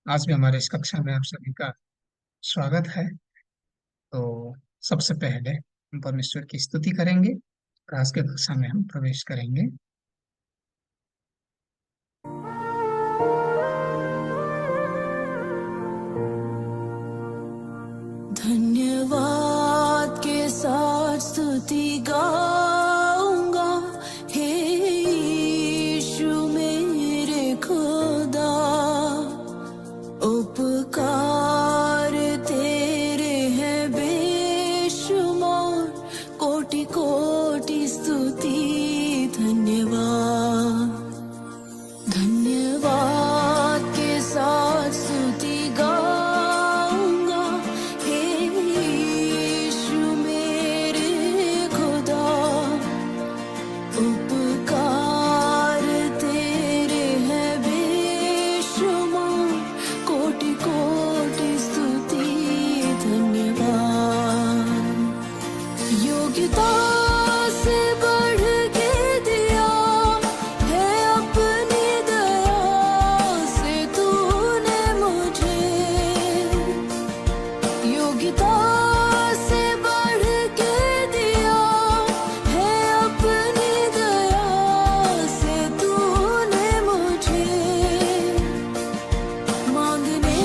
आज भी हमारे इस कक्षा में आप सभी का स्वागत है। तो सबसे पहले हम परमेश्वर की स्तुति करेंगे और आज के कक्षा में हम प्रवेश करेंगे। धन्यवाद के साथ स्तुति गाऊंगा, हे यीशु मेरे खुदा। उपकार तेरे हैं बेशुमार, कोटि कोटि स्तुति धन्यवाद। धन्यवाद के साथ स्तुति गाऊंगा, हे यीशु मेरे खुदा। उपकार तेरे हैं बेशुमार, कोटि कोटि स्तुति धन्यवाद। योग्यता से बढ़ के दिया है अपनी दया से तूने मुझे। योग्यता से बढ़ के दिया है अपनी दया से तूने मुझे। मांगने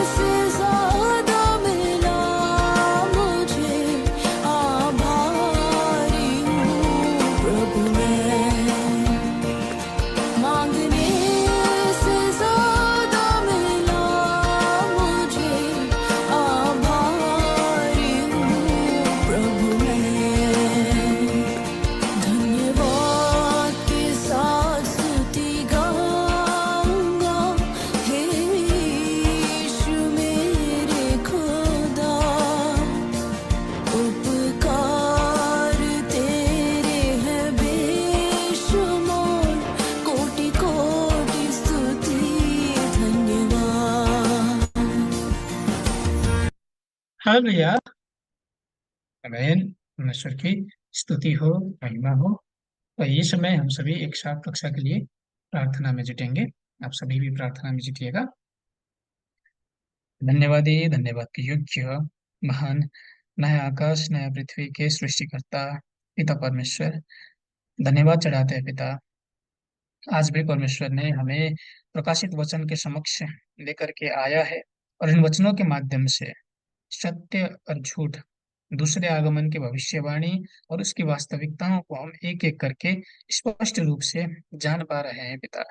से ज्यादा मिला मुझे, आभारी हूँ प्रभु मैं। मांगने से ज्यादा मिला मुझे, आभारी हूँ प्रभु मैं। धन्यवाद के साथ स्तुति गाऊंगा, हे यीशु मेरे खुदा। उपकार तेरे हैं बेशुमार, कोटि कोटि स्तुति धन्यवाद। हालेलुया। आमीन। परमेश्वर की स्तुति हो, महिमा हो। तो ये समय हम सभी एक साथ कक्षा के लिए प्रार्थना में जुटेंगे। आप सभी भी प्रार्थना में जुटिएगा। धन्यवाद के योग्य महान नया आकाश नया पृथ्वी के सृष्टिकर्ता पिता परमेश्वर, धन्यवाद चढ़ाते हैं पिता। आज भी परमेश्वर ने हमें प्रकाशित वचन के समक्ष लेकर के आया है और इन वचनों के माध्यम से सत्य और झूठ, दूसरे आगमन की भविष्यवाणी और उसकी वास्तविकताओं को हम एक एक करके स्पष्ट रूप से जान पा रहे हैं पिता।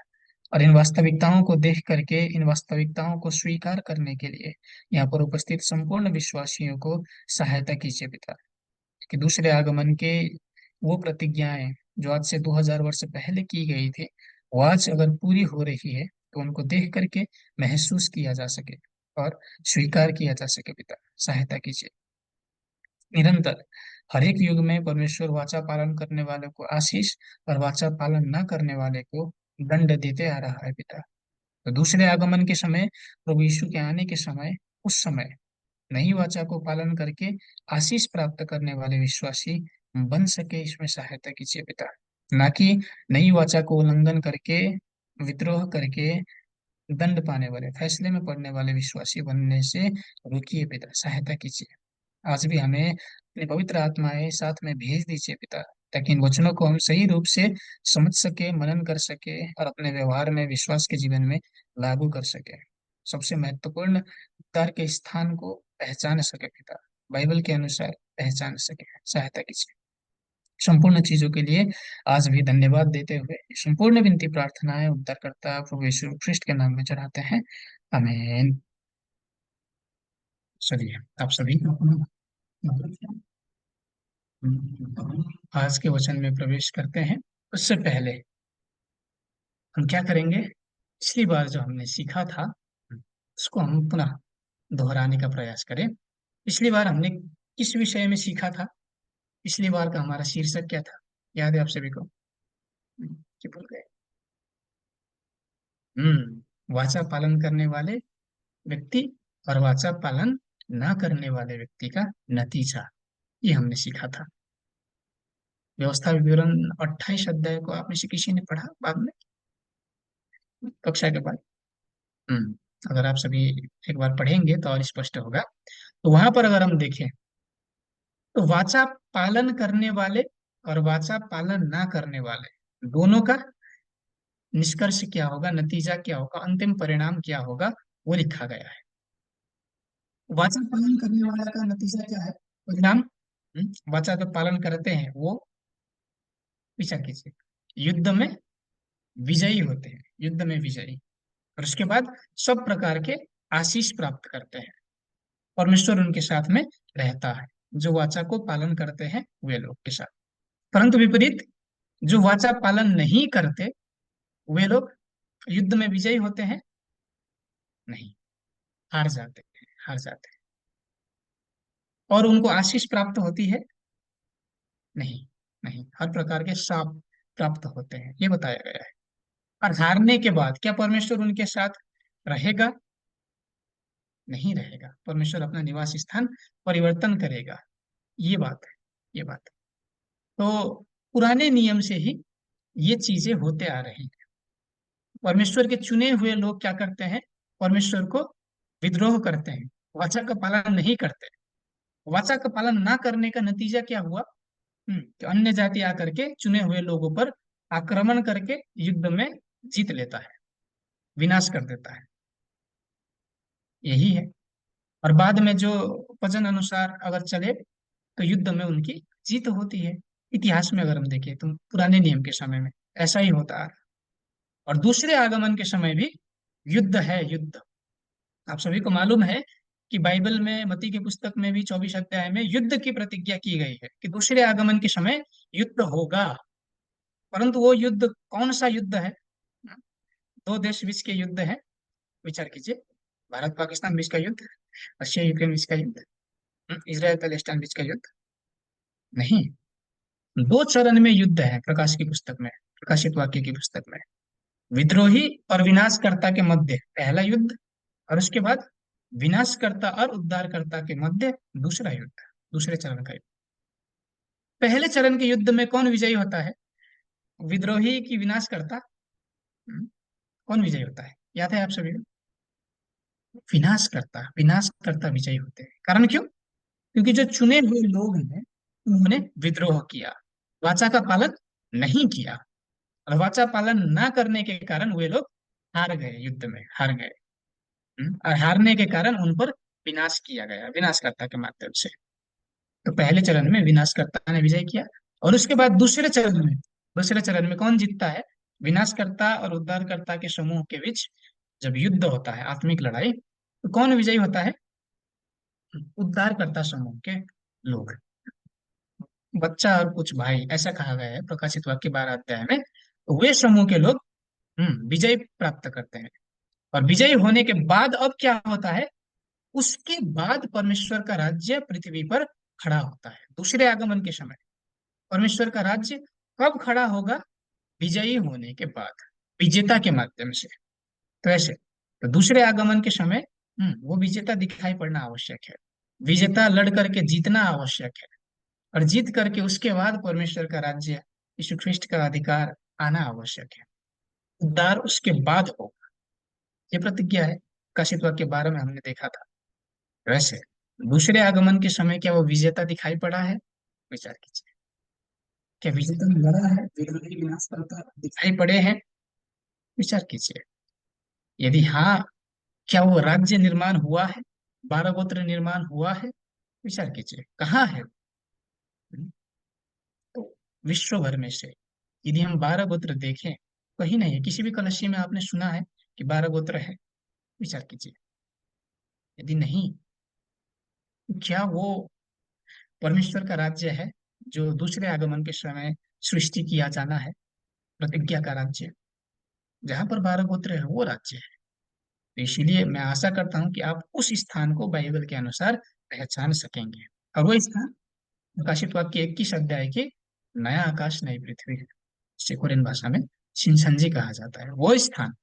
और इन वास्तविकताओं को देख करके इन वास्तविकताओं को स्वीकार करने के लिए यहाँ पर उपस्थित संपूर्ण विश्वासियों को सहायता कीजिए पिता, कि दूसरे आगमन के वो प्रतिज्ञाएं जो आज से 2000 वर्ष पहले की गई थी, वो आज अगर पूरी हो रही है तो उनको देख करके महसूस किया जा सके और स्वीकार किया जा सके पिता। सहायता कीजिए। निरंतर हर एक युग में परमेश्वर वाचा पालन करने वाले को आशीष और वाचा पालन न करने वाले को दंड देते आ रहा है पिता। तो दूसरे आगमन के समय, प्रभु यीशु के आने के समय, उस समय नई वाचा को पालन करके आशीष प्राप्त करने वाले विश्वासी बन सके, इसमें सहायता कीजिए पिता। ना कि नई वाचा को उल्लंघन करके, विद्रोह करके दंड पाने वाले, फैसले में पड़ने वाले विश्वासी बनने से रोकिए पिता। सहायता कीजिए। आज भी हमें अपनी पवित्र आत्माएं साथ में भेज दीजिए पिता, ताकि इन वचनों को हम सही रूप से समझ सके, मनन कर सके और अपने व्यवहार में, विश्वास के जीवन में लागू कर सके। सबसे महत्वपूर्ण उद्धार के स्थान को पहचान सके पिता, बाइबल के अनुसार पहचान सके। सहायता कीजिए। संपूर्ण चीजों के लिए आज भी धन्यवाद देते हुए संपूर्ण विनती प्रार्थनाएं उद्धारकर्ता प्रभु यीशु ख्रिस्ट के नाम में चढ़ाते हैं। आमीन। चलिए आप सभी आज के वचन में प्रवेश करते हैं। उससे पहले हम क्या करेंगे, पिछली बार जो हमने सीखा था उसको हम पुनः दोहराने का प्रयास करें। पिछली बार हमने किस विषय में सीखा था? पिछली बार का हमारा शीर्षक क्या था? याद है आप सभी को? कि भूल गए? वाचा पालन करने वाले व्यक्ति और वाचा पालन न करने वाले व्यक्ति का नतीजा, ये हमने सीखा था। व्यवस्था विवरण 28 अध्याय को आप में से किसी ने पढ़ा बाद में, कक्षा के बाद? हम्म अगर आप सभी एक बार पढ़ेंगे तो और स्पष्ट होगा। तो वहां पर अगर हम देखें तो वाचा पालन करने वाले और वाचा पालन ना करने वाले दोनों का निष्कर्ष क्या होगा, नतीजा क्या होगा, अंतिम परिणाम क्या होगा, वो लिखा गया है। वाचा पालन करने वाला का नतीजा क्या है, परिणाम? वाचा जो पालन करते हैं वो, विचार कीजिए, युद्ध में विजयी होते हैं, युद्ध में विजयी। और उसके बाद सब प्रकार के आशीष प्राप्त करते हैं, परमेश्वर उनके साथ में रहता है, जो वाचा को पालन करते हैं वे लोग के साथ। परंतु विपरीत, जो वाचा पालन नहीं करते वे लोग युद्ध में विजयी होते हैं? नहीं, हार जाते हैं, हार जाते हैं। और उनको आशीष प्राप्त होती है? नहीं, नहीं, हर प्रकार के शाप प्राप्त होते हैं, ये बताया गया है। और हारने के बाद क्या परमेश्वर उनके साथ रहेगा? नहीं रहेगा, परमेश्वर अपना निवास स्थान परिवर्तन करेगा। ये बात है, ये बात है। तो पुराने नियम से ही ये चीजें होते आ रही हैं। परमेश्वर के चुने हुए लोग क्या करते हैं? परमेश्वर को विद्रोह करते हैं, वाचा का पालन नहीं करते। वाचा का पालन ना करने का नतीजा क्या हुआ? कि अन्य जाति आकर के चुने हुए लोगों पर आक्रमण करके युद्ध में जीत लेता है, विनाश कर देता है। यही है। और बाद में जो वचन अनुसार अगर चले तो युद्ध में उनकी जीत होती है। इतिहास में अगर हम देखें तो पुराने नियम के समय में ऐसा ही होता है। और दूसरे आगमन के समय भी युद्ध है, युद्ध। आप सभी को मालूम है कि बाइबल में, मत्ती की पुस्तक में भी 24 अध्याय में युद्ध की प्रतिज्ञा की गई है कि दूसरे आगमन के समय युद्ध होगा। परंतु वो युद्ध कौन सा युद्ध है? दो देश बीच के युद्ध है, विचार कीजिए। भारत पाकिस्तान बीच का युद्ध, रशिया यूक्रेन बीच का युद्ध, इसराइल पैलेस्टाइन बीच का युद्ध? नहीं, दो चरण में युद्ध है प्रकाश की पुस्तक में, प्रकाशित वाक्य की पुस्तक में। विद्रोही और विनाशकर्ता के मध्य पहला युद्ध, और उसके बाद विनाशकर्ता और उद्धारकर्ता के मध्य दूसरा युद्ध, दूसरे चरण का युद्ध। पहले चरण के युद्ध में कौन विजयी होता है? विद्रोही की विनाशकर्ता? हम्म, कौन विजयी होता है, याद है आप सभी को? विनाशकर्ता, विनाशकर्ता विजयी होते हैं। कारण क्यों? क्योंकि जो चुने हुए लोग हैं उन्होंने विद्रोह किया, वाचा का पालन नहीं किया। और वाचा पालन ना करने के कारण वे लोग हार गए, युद्ध में हार गए। और हारने के कारण उन पर विनाश किया गया, विनाशकर्ता के माध्यम से। तो पहले चरण में विनाशकर्ता ने विजय किया। और उसके बाद दूसरे चरण में कौन जीतता है? विनाशकर्ता और उद्धारकर्ता के समूह के बीच जब युद्ध होता है, आत्मिक लड़ाई, तो कौन विजयी होता है? उद्धारकर्ता समूह के लोग, बच्चा और कुछ भाई, ऐसा कहा गया है प्रकाशित वाक्य 12 अध्याय में। तो वे समूह के लोग विजय प्राप्त करते हैं। और विजयी होने के बाद अब क्या होता है? उसके बाद परमेश्वर का राज्य पृथ्वी पर खड़ा होता है, दूसरे आगमन के समय। परमेश्वर का राज्य कब खड़ा होगा? विजयी होने के बाद, विजेता के माध्यम से। तो ऐसे, तो दूसरे आगमन के समय वो विजेता दिखाई पड़ना आवश्यक है, विजेता लड़ करके जीतना आवश्यक है। और जीत करके उसके बाद परमेश्वर का राज्य, यीशु ख्रिस्ट का अधिकार आना आवश्यक है। उद्धार उसके बाद होगा, ये प्रतिज्ञा है। प्रकाशित वाक्य 12 में हमने देखा था। वैसे दूसरे आगमन के समय क्या वो विजेता दिखाई पड़ा है? विचार कीजिए, क्या विजेता ने लड़ा है, विरोधी विनाश करता दिखाई पड़े हैं? विचार कीजिए। यदि हाँ, क्या वो राज्य निर्माण हुआ है, 12 गोत्र निर्माण हुआ है? विचार कीजिए, कहाँ है? तो विश्व भर में से यदि हम 12 गोत्र देखें, कहीं नहीं है। किसी भी कलशी में आपने सुना है कि 12 गोत्र है? विचार कीजिए। यदि नहीं, तो क्या वो परमेश्वर का राज्य है जो दूसरे आगमन के समय सृष्टि किया जाना है, प्रतिज्ञा का राज्य, जहां पर 12 गोत्र है, वो राज्य है? तो इसीलिए मैं आशा करता हूं कि आप उस स्थान को बाइबल के अनुसार पहचान सकेंगे। और वो स्थान प्रकाशित वाक्य 21 अध्याय के नया आकाश नई पृथ्वी है, जिसे कोरियन भाषा में शिनसंजी कहा जाता है। वो स्थान,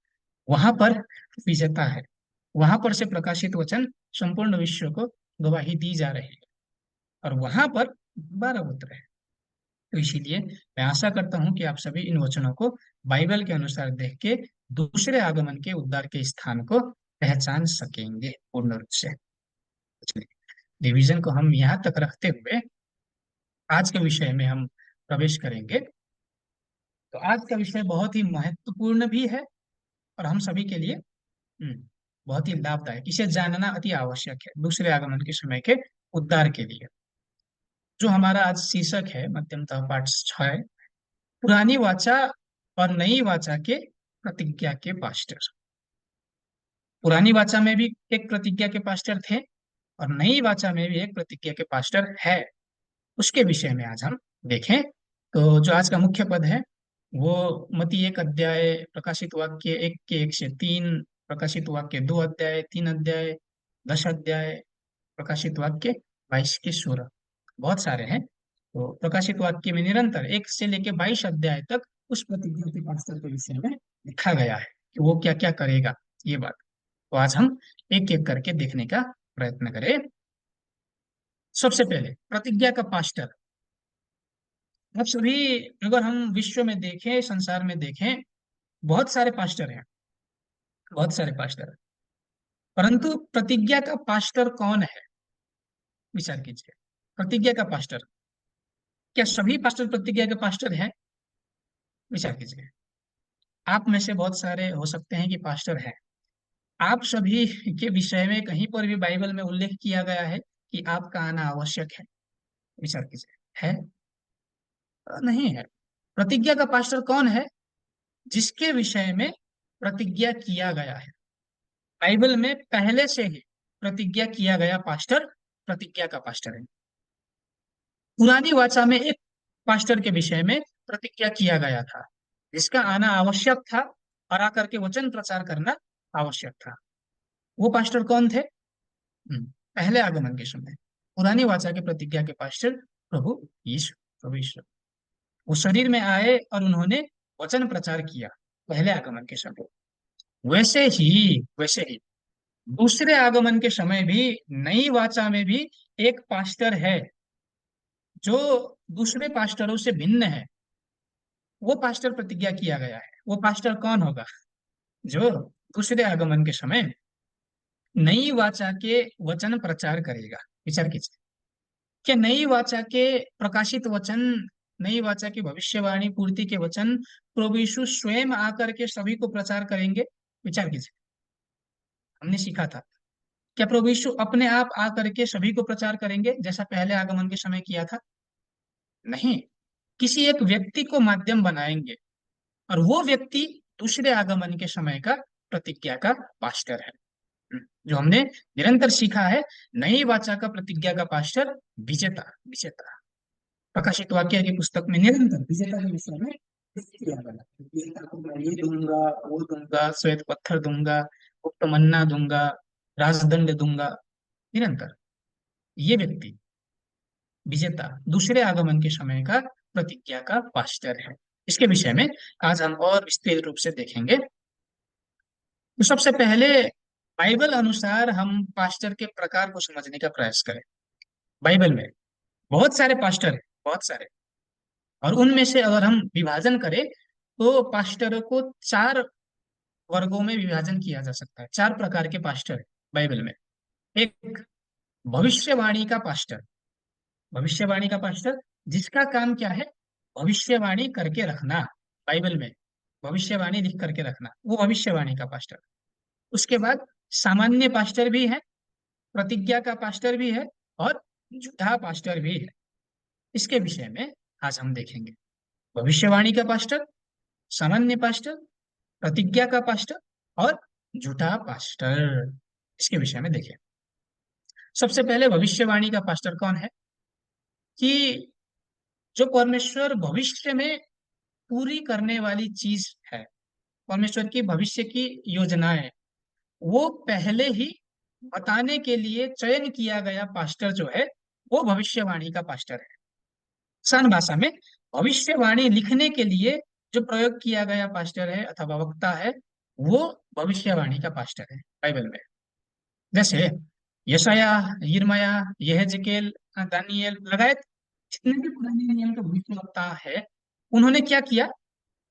वहां पर विजेता है, वहां पर से प्रकाशित वचन संपूर्ण विश्व को गवाही दी जा रही है। और वहां पर 12 गोत्र है। तो इसीलिए मैं आशा करता हूं कि आप सभी इन वचनों को बाइबल के अनुसार देख के दूसरे आगमन के उद्धार के स्थान को पहचान सकेंगे पूर्ण रूप से। चलिए, रिवीजन को हम यहाँ तक रखते हुए आज के विषय में हम प्रवेश करेंगे। तो आज का विषय बहुत ही महत्वपूर्ण भी है और हम सभी के लिए बहुत ही लाभदायक, इसे जानना अति आवश्यक है दूसरे आगमन के समय के उद्धार के लिए। जो हमारा आज शीर्षक है मध्यमतः पाठ 6, पुरानी वाचा और नई वाचा के प्रतिज्ञा के पास्टर। पुरानी वाचा में भी एक प्रतिज्ञा के पास्टर थे और नई वाचा में भी एक प्रतिज्ञा के पास्टर है। उसके विषय में आज हम देखें। तो जो आज का मुख्य पद है वो मत्ती 1 अध्याय, प्रकाशित वाक्य 1 के 1 से 3, प्रकाशित वाक्य 2 अध्याय, 3 अध्याय, 10 अध्याय, प्रकाशित वाक्य 22 के 16, बहुत सारे हैं। तो प्रकाशित वाक्य में निरंतर 1 से लेकर 22 अध्याय तक उस प्रतिज्ञा के पास्टर के विषय में लिखा गया है कि वो क्या क्या करेगा, ये बात। तो आज हम एक एक करके देखने का प्रयत्न करें। सबसे पहले प्रतिज्ञा का पास्टर। अब सभी, अगर हम विश्व में देखें, संसार में देखें, बहुत सारे पास्टर हैं, बहुत सारे पास्टर। परंतु प्रतिज्ञा का पास्टर कौन है, विचार कीजिए। प्रतिज्ञा का पास्टर, क्या सभी पास्टर प्रतिज्ञा के पास्टर हैं? विचार कीजिए। आप में से बहुत सारे हो सकते हैं कि पास्टर हैं। आप सभी के विषय में कहीं पर भी बाइबल में उल्लेख किया गया है कि आपका आना आवश्यक है? विचार कीजिए, है? नहीं है। प्रतिज्ञा का पास्टर कौन है? जिसके विषय में प्रतिज्ञा किया गया है। बाइबल में पहले से ही प्रतिज्ञा किया गया पास्टर प्रतिज्ञा का पास्टर है। पुरानी वाचा में एक पास्टर के विषय में प्रतिज्ञा किया गया था, जिसका आना आवश्यक था और आकर के वचन प्रचार करना आवश्यक था। वो पास्टर कौन थे? पहले आगमन के समय पुरानी वाचा के प्रतिज्ञा के पास्टर प्रभु यीशु, प्रभु यीशु। वो शरीर में आए और उन्होंने वचन प्रचार किया पहले आगमन के समय। वैसे ही दूसरे आगमन के समय भी नई वाचा में भी एक पास्टर है जो दूसरे पास्टरों से भिन्न है। वो पास्टर प्रतिज्ञा किया गया है। वो पास्टर कौन होगा? जो दूसरे आगमन के समय नई वाचा के वचन प्रचार करेगा। विचार कीजिए, क्या नई वाचा के प्रकाशित वचन, नई वाचा की भविष्यवाणी पूर्ति के वचन प्रभु यीशु स्वयं आकर के सभी को प्रचार करेंगे? विचार कीजिए। हमने सीखा था, क्या प्रभु यीशु अपने आप आकर के सभी को प्रचार करेंगे जैसा पहले आगमन के समय किया था? नहीं, किसी एक व्यक्ति को माध्यम बनाएंगे और वो व्यक्ति दूसरे आगमन के समय का प्रतिज्ञा का पास्टर है। जो हमने निरंतर सीखा है, नई वाचा का प्रतिज्ञा का पास्टर विजेता, विजेता। प्रकाशित वाक्य की पुस्तक में निरंतर विजेता के विषय में किया गया। विजेता को मैं ये दूंगा, वो दूंगा, श्वेत पत्थर दूंगा, गुप्त मन्ना दूंगा, राजदंड दूंगा। निरंतर ये व्यक्ति विजेता दूसरे आगमन के समय का प्रतिज्ञा का पास्टर है। इसके विषय में आज हम और विस्तृत रूप से देखेंगे। तो सबसे पहले बाइबल अनुसार हम पास्टर के प्रकार को समझने का प्रयास करें। बाइबल में बहुत सारे पास्टर हैं, बहुत सारे, और उनमें से अगर हम विभाजन करें तो पास्टरों को 4 वर्गों में विभाजन किया जा सकता है। 4 प्रकार के पास्टर हैं बाइबल में। एक, भविष्यवाणी का पास्टर। भविष्यवाणी का पास्टर जिसका काम क्या है? भविष्यवाणी करके रखना। बाइबल में भविष्यवाणी लिख करके रखना, वो भविष्यवाणी का पास्टर। उसके बाद सामान्य पास्टर भी है, प्रतिज्ञा का पास्टर भी है और झूठा पास्टर भी है। इसके विषय में आज हम देखेंगे। भविष्यवाणी का पास्टर, सामान्य पास्टर, प्रतिज्ञा का पास्टर और झूठा पास्टर। इसके विषय में देखें। सबसे पहले भविष्यवाणी का पास्टर कौन है? कि जो परमेश्वर भविष्य में पूरी करने वाली चीज है, परमेश्वर की भविष्य की योजनाएं, वो पहले ही बताने के लिए चयन किया गया पास्टर जो है वो भविष्यवाणी का पास्टर है। आसान भाषा में भविष्यवाणी लिखने के लिए जो प्रयोग किया गया पास्टर है अथवा वक्ता है वो भविष्यवाणी का पास्टर है बाइबल में। जैसे यशाया, यिर्मयाह, यहेजकेल, दानियेल लगायत जितने भी पुराने नियम के भविष्यवक्ता है, उन्होंने क्या किया?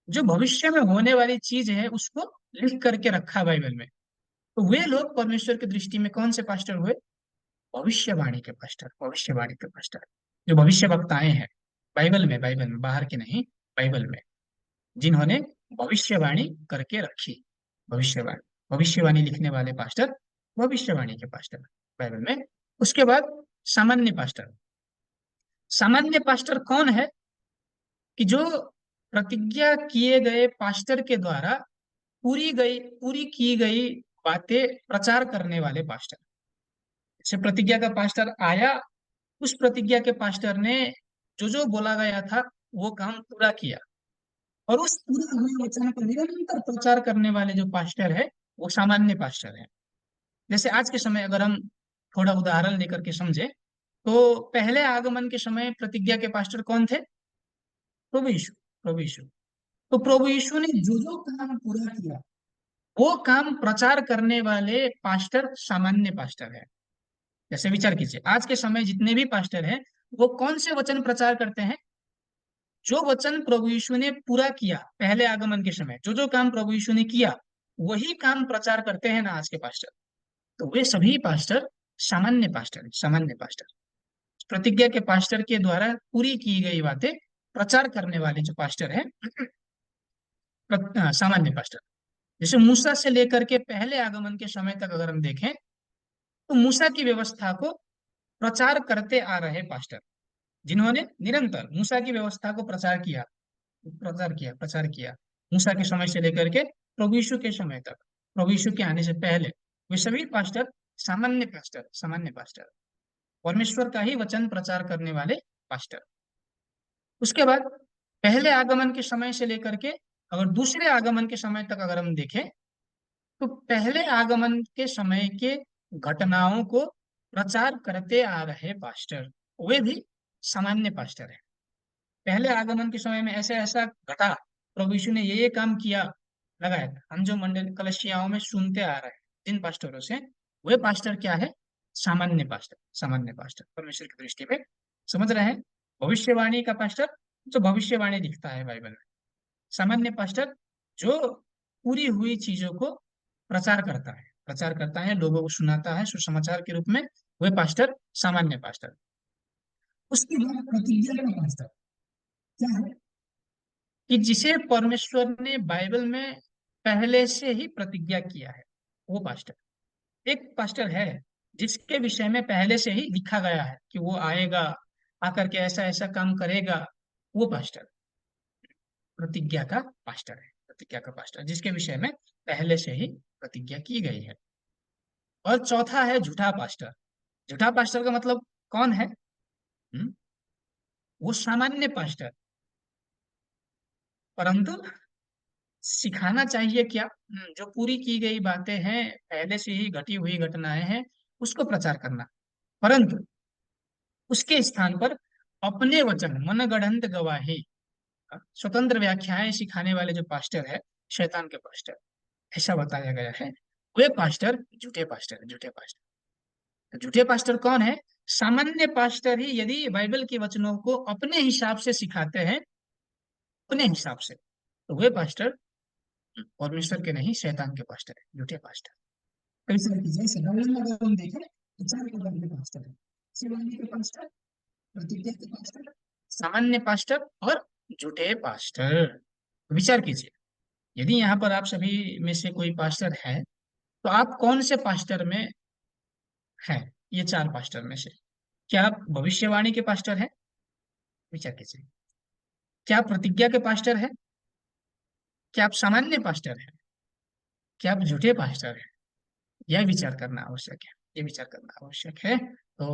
जो भविष्य में होने वाली चीज है उसको लिख करके रखा बाइबल में। तो वे लोग परमेश्वर की दृष्टि में कौन से पास्टर हुए? भविष्यवाणी के पास्टर, भविष्यवाणी के पास्टर, जो भविष्य वक्ताएं हैं। बाइबल में, बाहर के नहीं, बाइबल में, जिन्होंने भविष्यवाणी करके रखी। भविष्यवाणी, भविष्यवाणी लिखने वाले पास्टर, भविष्यवाणी के पास्टर बाइबल में। उसके बाद सामान्य पास्टर। सामान्य पास्टर कौन है? कि जो प्रतिज्ञा किए गए पास्टर के द्वारा पूरी की गई बातें प्रचार करने वाले पास्टर। जैसे प्रतिज्ञा का पास्टर आया, उस प्रतिज्ञा के पास्टर ने जो जो बोला गया था वो काम पूरा किया, और उस पूरे हुए वचन को निरंतर प्रचार करने वाले जो पास्टर है, वो सामान्य पास्टर है। जैसे आज के समय अगर हम थोड़ा उदाहरण लेकर के समझे, तो पहले आगमन के समय प्रतिज्ञा के पास्टर कौन थे? प्रभु यीशु। प्रभु यीशु। तो प्रभु यीशु ने जो जो काम पूरा किया, वो काम प्रचार करने वाले पास्टर सामान्य पास्टर है। जैसे विचार कीजिए, आज के समय जितने भी पास्टर हैं, वो कौन से वचन प्रचार करते हैं? जो वचन प्रभु यीशु ने पूरा किया पहले आगमन के समय, जो जो काम प्रभु यीशु ने किया, वही काम प्रचार करते हैं ना आज के पास्टर। तो वे सभी पास्टर सामान्य पास्टर हैं, सामान्य पास्टर। प्रतिज्ञा के पास्टर के द्वारा पूरी की गई बातें प्रचार करने वाले जो पास्टर है, सामान्य पास्टर। जैसे मूसा से लेकर के पहले आगमन के समय तक अगर हम देखें, तो मूसा की व्यवस्था को प्रचार करते आ रहे पास्टर, जिन्होंने निरंतर मूसा की व्यवस्था को प्रचार किया मूसा के समय से लेकर के प्रभु यीशु के समय तक, प्रभु यीशु के आने से पहले, वे सभी पास्टर सामान्य पास्टर, सामान्य पास्टर, परमेश्वर का ही वचन प्रचार करने वाले पास्टर। उसके बाद पहले आगमन के समय से लेकर के अगर दूसरे आगमन के समय तक अगर हम देखें, तो पहले आगमन के समय के घटनाओं को प्रचार करते आ रहे पास्टर, वे भी सामान्य पास्टर है। पहले आगमन के समय में ऐसा ऐसा घटा, प्रभु यीशु ने ये काम किया, लगाया था, हम जो मंडल कलशियाओं में सुनते आ रहे हैं जिन पास्टरों से, वे पास्टर क्या है? सामान्य पास्टर, सामान्य पास्टर, परमेश्वर की दृष्टि में। समझ रहे हैं? भविष्यवाणी का पास्टर जो भविष्यवाणी लिखता है बाइबल में। सामान्य पास्टर जो पूरी हुई चीजों को प्रचार करता है, लोगों को सुनाता है सुसमाचार के रूप में, वे पास्टर सामान्य पास्टर। उसके बाद प्रतिज्ञा का पास्टर क्या है? कि जिसे परमेश्वर ने बाइबल में पहले से ही प्रतिज्ञा किया है, वो पास्टर। एक पास्टर है जिसके विषय में पहले से ही लिखा गया है कि वो आएगा, आकर के ऐसा ऐसा काम करेगा, वो पास्टर प्रतिज्ञा का पास्टर है। प्रतिज्ञा का पास्टर जिसके विषय में पहले से ही प्रतिज्ञा की गई है। और चौथा है झूठा पास्टर। झूठा पास्टर का मतलब कौन है? हम्म? वो सामान्य पास्टर, परंतु सिखाना चाहिए क्या? जो पूरी की गई बातें हैं, पहले से ही घटी हुई घटनाएं हैं, उसको प्रचार करना, परंतु उसके स्थान पर अपने वचन, मनगढ़ंत गवाही, स्वतंत्र व्याख्याएं सिखाने वाले जो पास्टर है, शैतान के पास्टर, ऐसा बताया गया है। वे पास्टर झूठे पास्टर है, झूठे पास्टर। तो झूठे पास्टर कौन है? सामान्य पास्टर ही यदि बाइबल के वचनों को अपने हिसाब से सिखाते हैं, अपने हिसाब से, तो वे पास्टर परमेश्वर के नहीं, शैतान के पास्टर है, झूठे पास्टर। तो इस तरह की जैसे बाइबल में अगर हम देखें तो चार प्रकार के पास्टर है: शिवानी के पास्टर, प्रतिज्ञा के पास्टर, सामान्य पास्टर और झूठे पास्टर। तो विचार कीजिए, यदि यहाँ पर आप सभी में से कोई पास्टर है, तो आप कौन से पास्टर में हैं? ये चार पास्टर में से क्या आप भविष्यवाणी के पास्टर हैं? विचार कीजिए। क्या आप प्रतिज्ञा के पास्टर हैं? क्या आप सामान्य पास्टर हैं? क्या आप झूठे पास्टर हैं? यह विचार करना आवश्यक है, ये विचार करना आवश्यक है। तो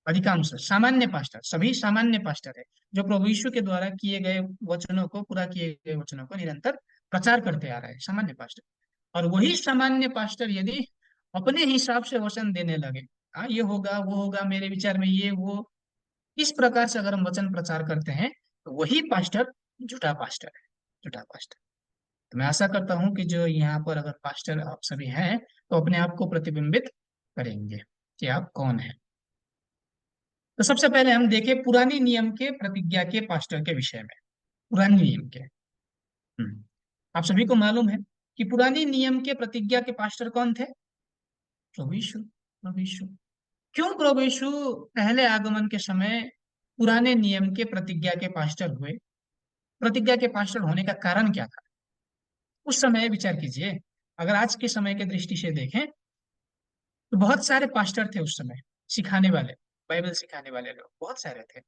अधिकांश सामान्य पास्टर, सभी सामान्य पास्टर है जो प्रभु यीशु के द्वारा किए गए वचनों को, पूरा किए गए वचनों को निरंतर प्रचार करते आ रहे हैं, सामान्य पास्टर। और वही सामान्य पास्टर यदि अपने हिसाब से वचन देने लगे, हाँ ये होगा वो होगा, मेरे विचार में ये वो, इस प्रकार से अगर हम वचन प्रचार करते हैं, तो वही पास्टर झूठा पास्टर है, झूठा पास्टर। तो मैं आशा करता हूं कि जो यहाँ पर अगर पास्टर आप सभी हैं, तो अपने आप को प्रतिबिंबित करेंगे कि आप कौन है। तो सबसे पहले हम देखें पुरानी नियम के प्रतिज्ञा के पास्टर के विषय में। पुरानी नियम के, आप सभी को मालूम है कि पुरानी नियम के प्रतिज्ञा के पास्टर कौन थे? प्रभु यीशु। प्रभु यीशु। क्यों प्रभु यीशु पहले आगमन के समय पुराने नियम के प्रतिज्ञा के पास्टर हुए? प्रतिज्ञा के पास्टर होने का कारण क्या था उस समय? विचार कीजिए। अगर आज के समय के दृष्टि से देखें तो बहुत सारे पास्टर थे उस समय, सिखाने वाले, बाइबल सिखाने वाले लोग बहुत सारे थे।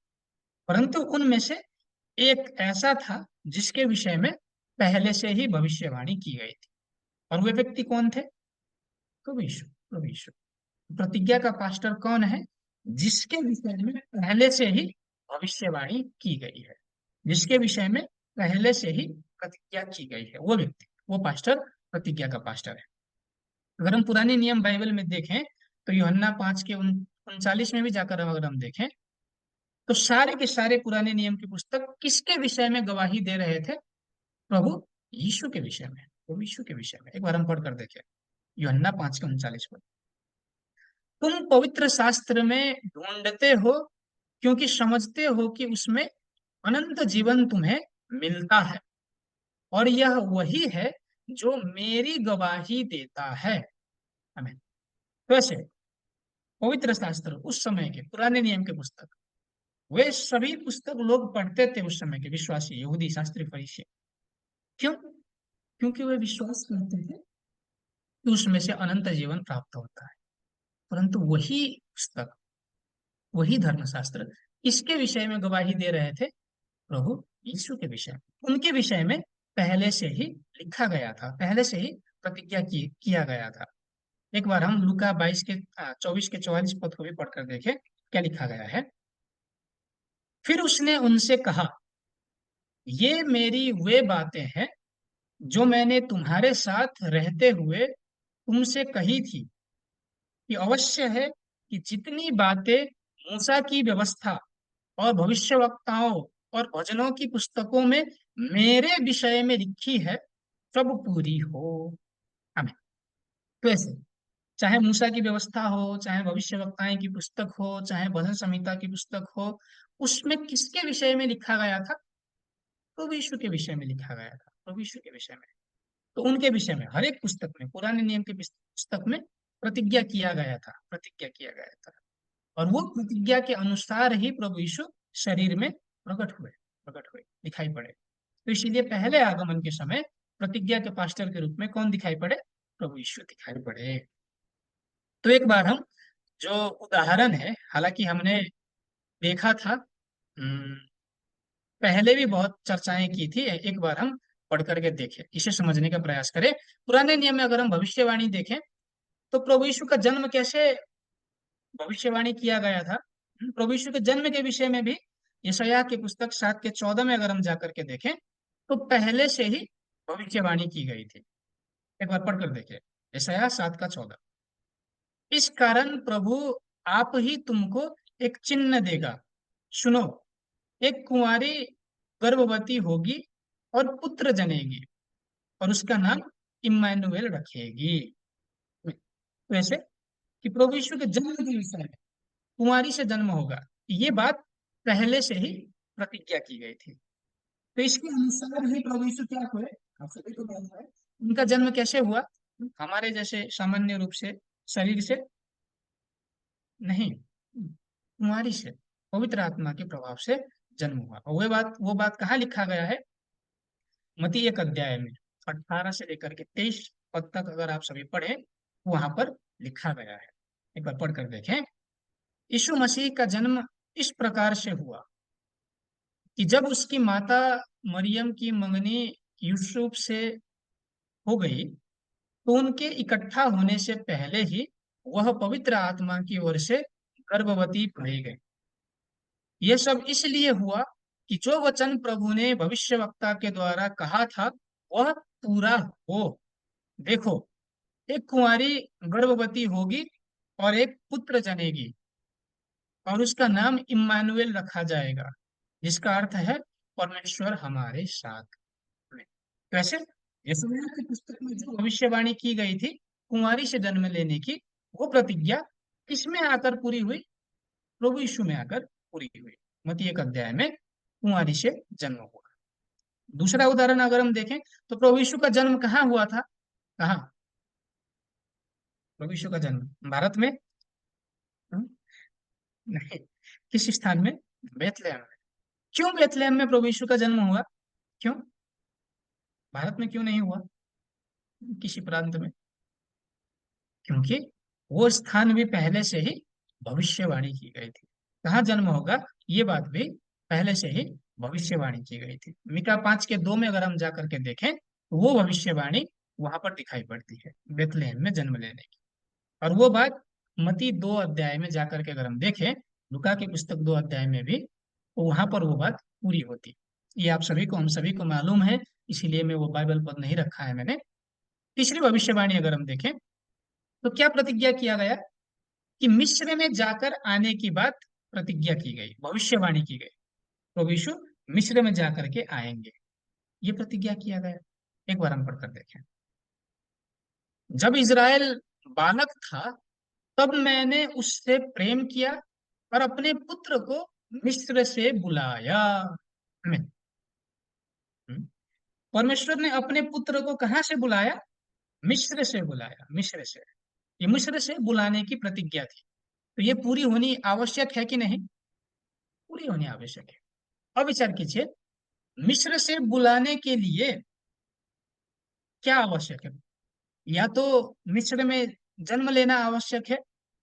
परंतु उनमें से एक ऐसा था जिसके विषय में पहले से ही भविष्यवाणी की गई थी। और वे व्यक्ति कौन थे? प्रभु यीशु। प्रभु यीशु। प्रतिज्ञा का पास्टर कौन है? जिसके विषय में पहले से ही भविष्यवाणी की गई है, जिसके विषय में पहले से ही प्रतिज्ञा की गई है, वो व्यक्ति, वो पास्टर प्रतिज्ञा का पास्टर है। अगर हम पुराने नियम बाइबल में देखें तो यूहन्ना 5 के 39 में भी जाकर अगर हम देखें तो सारे के सारे पुराने नियम की पुस्तक किसके विषय में गवाही दे रहे थे? प्रभु यीशु के विषय में। प्रभु यीशु के विषय में। एक बार हम पढ़कर देखें यूहन्ना 5 के 39 पर। तुम पवित्र शास्त्र में ढूंढते हो क्योंकि समझते हो कि उसमें अनंत जीवन तुम्हें मिलता है, और यह वही है जो मेरी गवाही देता है। हमें तो ऐसे पवित्र शास्त्र उस समय के पुराने नियम के पुस्तक, वे सभी पुस्तक लोग पढ़ते थे उस समय के विश्वासी यहूदी शास्त्री फरीसी। क्यों? क्योंकि वे विश्वास करते थे कि उसमें से अनंत जीवन प्राप्त होता है। परंतु वही पुस्तक, वही धर्मशास्त्र इसके विषय में गवाही दे रहे थे? प्रभु यीशु के विषय में। उनके विषय में पहले से ही लिखा गया था, पहले से ही प्रतिज्ञा किया गया था। एक बार हम लूका 22 के 24 के 44 पद को भी पढ़कर देखें क्या लिखा गया है। फिर उसने उनसे कहा, ये मेरी वे बातें हैं जो मैंने तुम्हारे साथ रहते हुए तुमसे कही थी कि अवश्य है कि जितनी बातें मूसा की व्यवस्था और भविष्यवक्ताओं और भजनों की पुस्तकों में मेरे विषय में लिखी है सब पूरी हो। हमें तो ऐसे, चाहे मूसा की व्यवस्था हो, चाहे भविष्यवक्ताएं की पुस्तक हो, चाहे भजन संहिता की पुस्तक हो, उसमें किसके विषय में लिखा गया था? प्रभु यीशु के विषय में लिखा गया था। प्रभु यीशु के विषय में। तो उनके विषय में हर एक पुस्तक में, पुराने नियम की पुस्तक में प्रतिज्ञा किया गया था, प्रतिज्ञा किया गया था। और वो प्रतिज्ञा के अनुसार ही प्रभु यीशु शरीर में प्रकट हुए, दिखाई पड़े। तो इसीलिए पहले आगमन के समय प्रतिज्ञा के पास्टर के रूप में कौन दिखाई पड़े? प्रभु यीशु दिखाई पड़े। तो एक बार हम जो उदाहरण है, हालांकि हमने देखा था, पहले भी बहुत चर्चाएं की थी, एक बार हम पढ़ करके देखें, इसे समझने का प्रयास करें। पुराने नियम में अगर हम भविष्यवाणी देखें तो प्रभु यीशु का जन्म कैसे भविष्यवाणी किया गया था? प्रभु यीशु के जन्म के विषय में भी यशायाह की पुस्तक 7 के 14 में अगर हम जाकर के देखें तो पहले से ही भविष्यवाणी की गई थी। एक बार पढ़कर देखें यशायाह 7 का 14। इस कारण प्रभु आप ही तुमको एक चिन्ह देगा, सुनो, एक कुंवारी गर्भवती होगी और पुत्र जनेगी और उसका नाम इम्मानुएल रखेगी। वैसे कि प्रभु यीशु के जन्म के विषय में कुंवारी से जन्म होगा, ये बात पहले से ही प्रतिज्ञा की गई थी। तो इसके अनुसार ही प्रभु यीशु क्या हुए? आप सभी को मालूम है उनका जन्म कैसे हुआ? हमारे जैसे सामान्य रूप से शरीर से नहीं, कुंवारी से, पवित्र आत्मा के प्रभाव से जन्म हुआ। और वो बात कहाँ लिखा गया है? मत्ती 1 अध्याय में 18 से लेकर के 23 पद तक अगर आप सभी पढ़े वहां पर लिखा गया है। एक बार पढ़कर देखें। यीशु मसीह का जन्म इस प्रकार से हुआ कि जब उसकी माता मरियम की मंगनी यूसुफ से हो गई तो उनके इकट्ठा होने से पहले ही वह पवित्र आत्मा की ओर से गर्भवती पाई गई। यह सब इसलिए हुआ कि जो वचन प्रभु ने भविष्यवक्ता के द्वारा कहा था वह पूरा हो। देखो, एक कुंवारी गर्भवती होगी और एक पुत्र जनेगी और उसका नाम इम्मानुएल रखा जाएगा, जिसका अर्थ है परमेश्वर हमारे साथ में। वैसे यशायाह की पुस्तक में जो भविष्यवाणी की गई थी कुंवारी से जन्म लेने की, वो प्रतिज्ञा किसमें आकर पूरी हुई? प्रभु यीशु में आकर पूरी हुई। मत्ती 1 अध्याय में कुंवारी से जन्म हुआ। दूसरा उदाहरण अगर हम देखें तो प्रभु यीशु का जन्म कहाँ हुआ था? कहाँ? प्रभु यीशु का जन्म भारत में? हम्म, नहीं। किस स्थान में? बेथलेहम में। क्यों बेथलेहम में प्रभु यीशु का जन्म हुआ? क्यों? भारत में क्यों नहीं हुआ? किसी प्रांत में? क्योंकि वो स्थान भी पहले से ही भविष्यवाणी की गई थी। कहाँ जन्म होगा, ये बात भी पहले से ही भविष्यवाणी की गई थी। मीका 5 के 2 में अगर हम जाकर के देखें तो वो भविष्यवाणी वहां पर दिखाई पड़ती है, बेथलेहम में जन्म लेने की। और वो बात मती 2 अध्याय में जाकर के अगर हम देखें, लुका की पुस्तक 2 अध्याय में भी, तो वहां पर वो बात पूरी होती। ये आप सभी को, हम सभी को मालूम है, इसीलिए मैं वो बाइबल पद नहीं रखा है मैंने। तीसरी भविष्यवाणी अगर हम देखें तो क्या प्रतिज्ञा किया गया? कि मिस्र में जाकर आने की बात प्रतिज्ञा की गई, भविष्यवाणी की गई। प्रभु यीशु मिस्र में जाकर के आएंगे, ये प्रतिज्ञा किया गया। एक बार हम पढ़कर देखें। जब इज़राइल बालक था, तब मैंने उससे प्रेम किया और अपने पुत्र को मिस्र से बुलाया। हमें परमेश्वर ने अपने पुत्र को कहाँ से बुलाया? मिस्र से बुलाया, मिस्र से। ये मिस्र से बुलाने की प्रतिज्ञा थी, तो ये पूरी होनी आवश्यक है कि नहीं? पूरी होनी आवश्यक है। अब विचार कीजिए, मिस्र से बुलाने के लिए क्या आवश्यक है? या तो मिस्र में जन्म लेना आवश्यक है,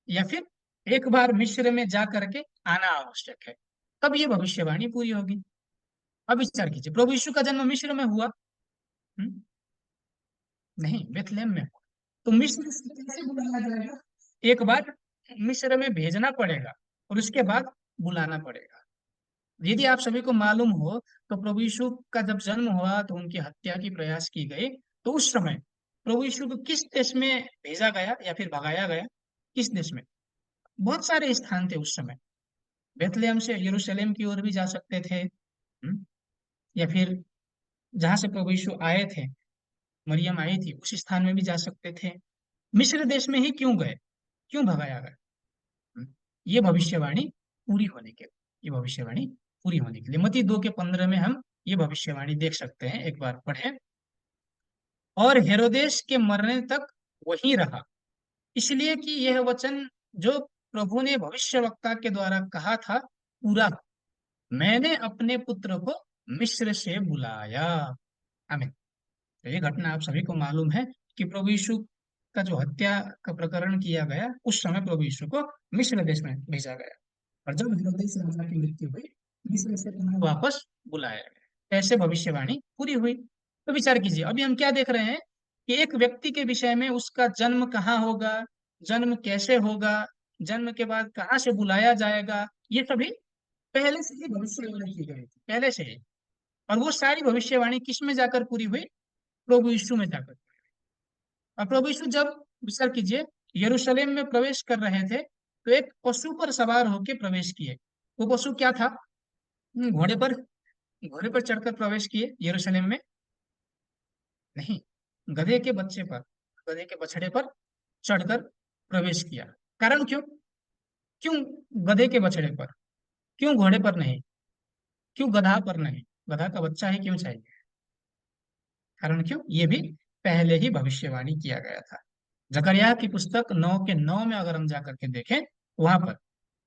या फिर एक बार मिस्र में जा करके आना आवश्यक है। तब ये भविष्यवाणी पूरी होगी। अब विचार कीजिए, प्रभु यीशु का जन्म मिस्र में हुआ? हम्म? नहीं, बेथलेहम में हुआ। तो मिस्र से कैसे बुलाया जाएगा? एक बार मिस्र में भेजना पड़ेगा और उसके बाद बुलाना पड़ेगा। यदि आप सभी को मालूम हो, तो प्रभु यीशु का जब जन्म हुआ तो उनकी हत्या की प्रयास की गई। तो उस समय प्रभु यीशु को किस देश में भेजा गया या फिर भगाया गया? किस देश में? बहुत सारे स्थान थे उस समय। बेथलेहम से यरूशलेम की ओर भी जा सकते थे, या फिर जहां से प्रभु यीशु आए थे, मरियम आई थी, उस स्थान में भी जा सकते थे। मिस्र देश में ही क्यों गए? क्यों भगाया गया? हम्म, ये भविष्यवाणी पूरी होने के ये भविष्यवाणी पूरी होने के लिए मत्ती 2 के 15 में हम ये भविष्यवाणी देख सकते हैं। एक बार पढ़ें। और हेरोदेस के मरने तक वहीं रहा, इसलिए कि यह वचन जो प्रभु ने भविष्यवक्ता के द्वारा कहा था पूरा हो। मैंने अपने पुत्र को मिस्र से बुलाया। आमीन। तो ये घटना आप सभी को मालूम है कि प्रभु यीशु का जो हत्या का प्रकरण किया गया, उस समय प्रभु यीशु को मिस्र देश में भेजा गया। और जब हेरोदेस राजा की मृत्यु हुई, मिस्र से उन्हें वापस बुलाया गया। ऐसे भविष्यवाणी पूरी हुई। तो विचार कीजिए, अभी हम क्या देख रहे हैं कि एक व्यक्ति के विषय में, उसका जन्म कहाँ होगा, जन्म कैसे होगा, जन्म के बाद कहाँ से बुलाया जाएगा, ये सभी पहले से ही भविष्यवाणी की गई थी, पहले से ही। और वो सारी भविष्यवाणी किस में जाकर पूरी हुई? प्रभु यीशु में जाकर। और प्रभु यीशु जब, विचार कीजिए, यरूशलेम में प्रवेश कर रहे थे, तो एक पशु पर सवार होकर प्रवेश किए। वो पशु क्या था? घोड़े पर, घोड़े पर चढ़कर प्रवेश किए यरूशलेम में? नहीं, गधे के बच्चे पर, गधे के बछड़े पर चढ़कर प्रवेश किया। कारण क्यों? क्यों गधे के बछड़े पर? क्यों घोड़े पर नहीं? क्यों गधा पर नहीं? गधा का बच्चा ही क्यों चाहिए? कारण क्यों? ये भी पहले ही भविष्यवाणी किया गया था। जकरिया की पुस्तक 9 के 9 में अगर हम जाकर के देखें, वहां पर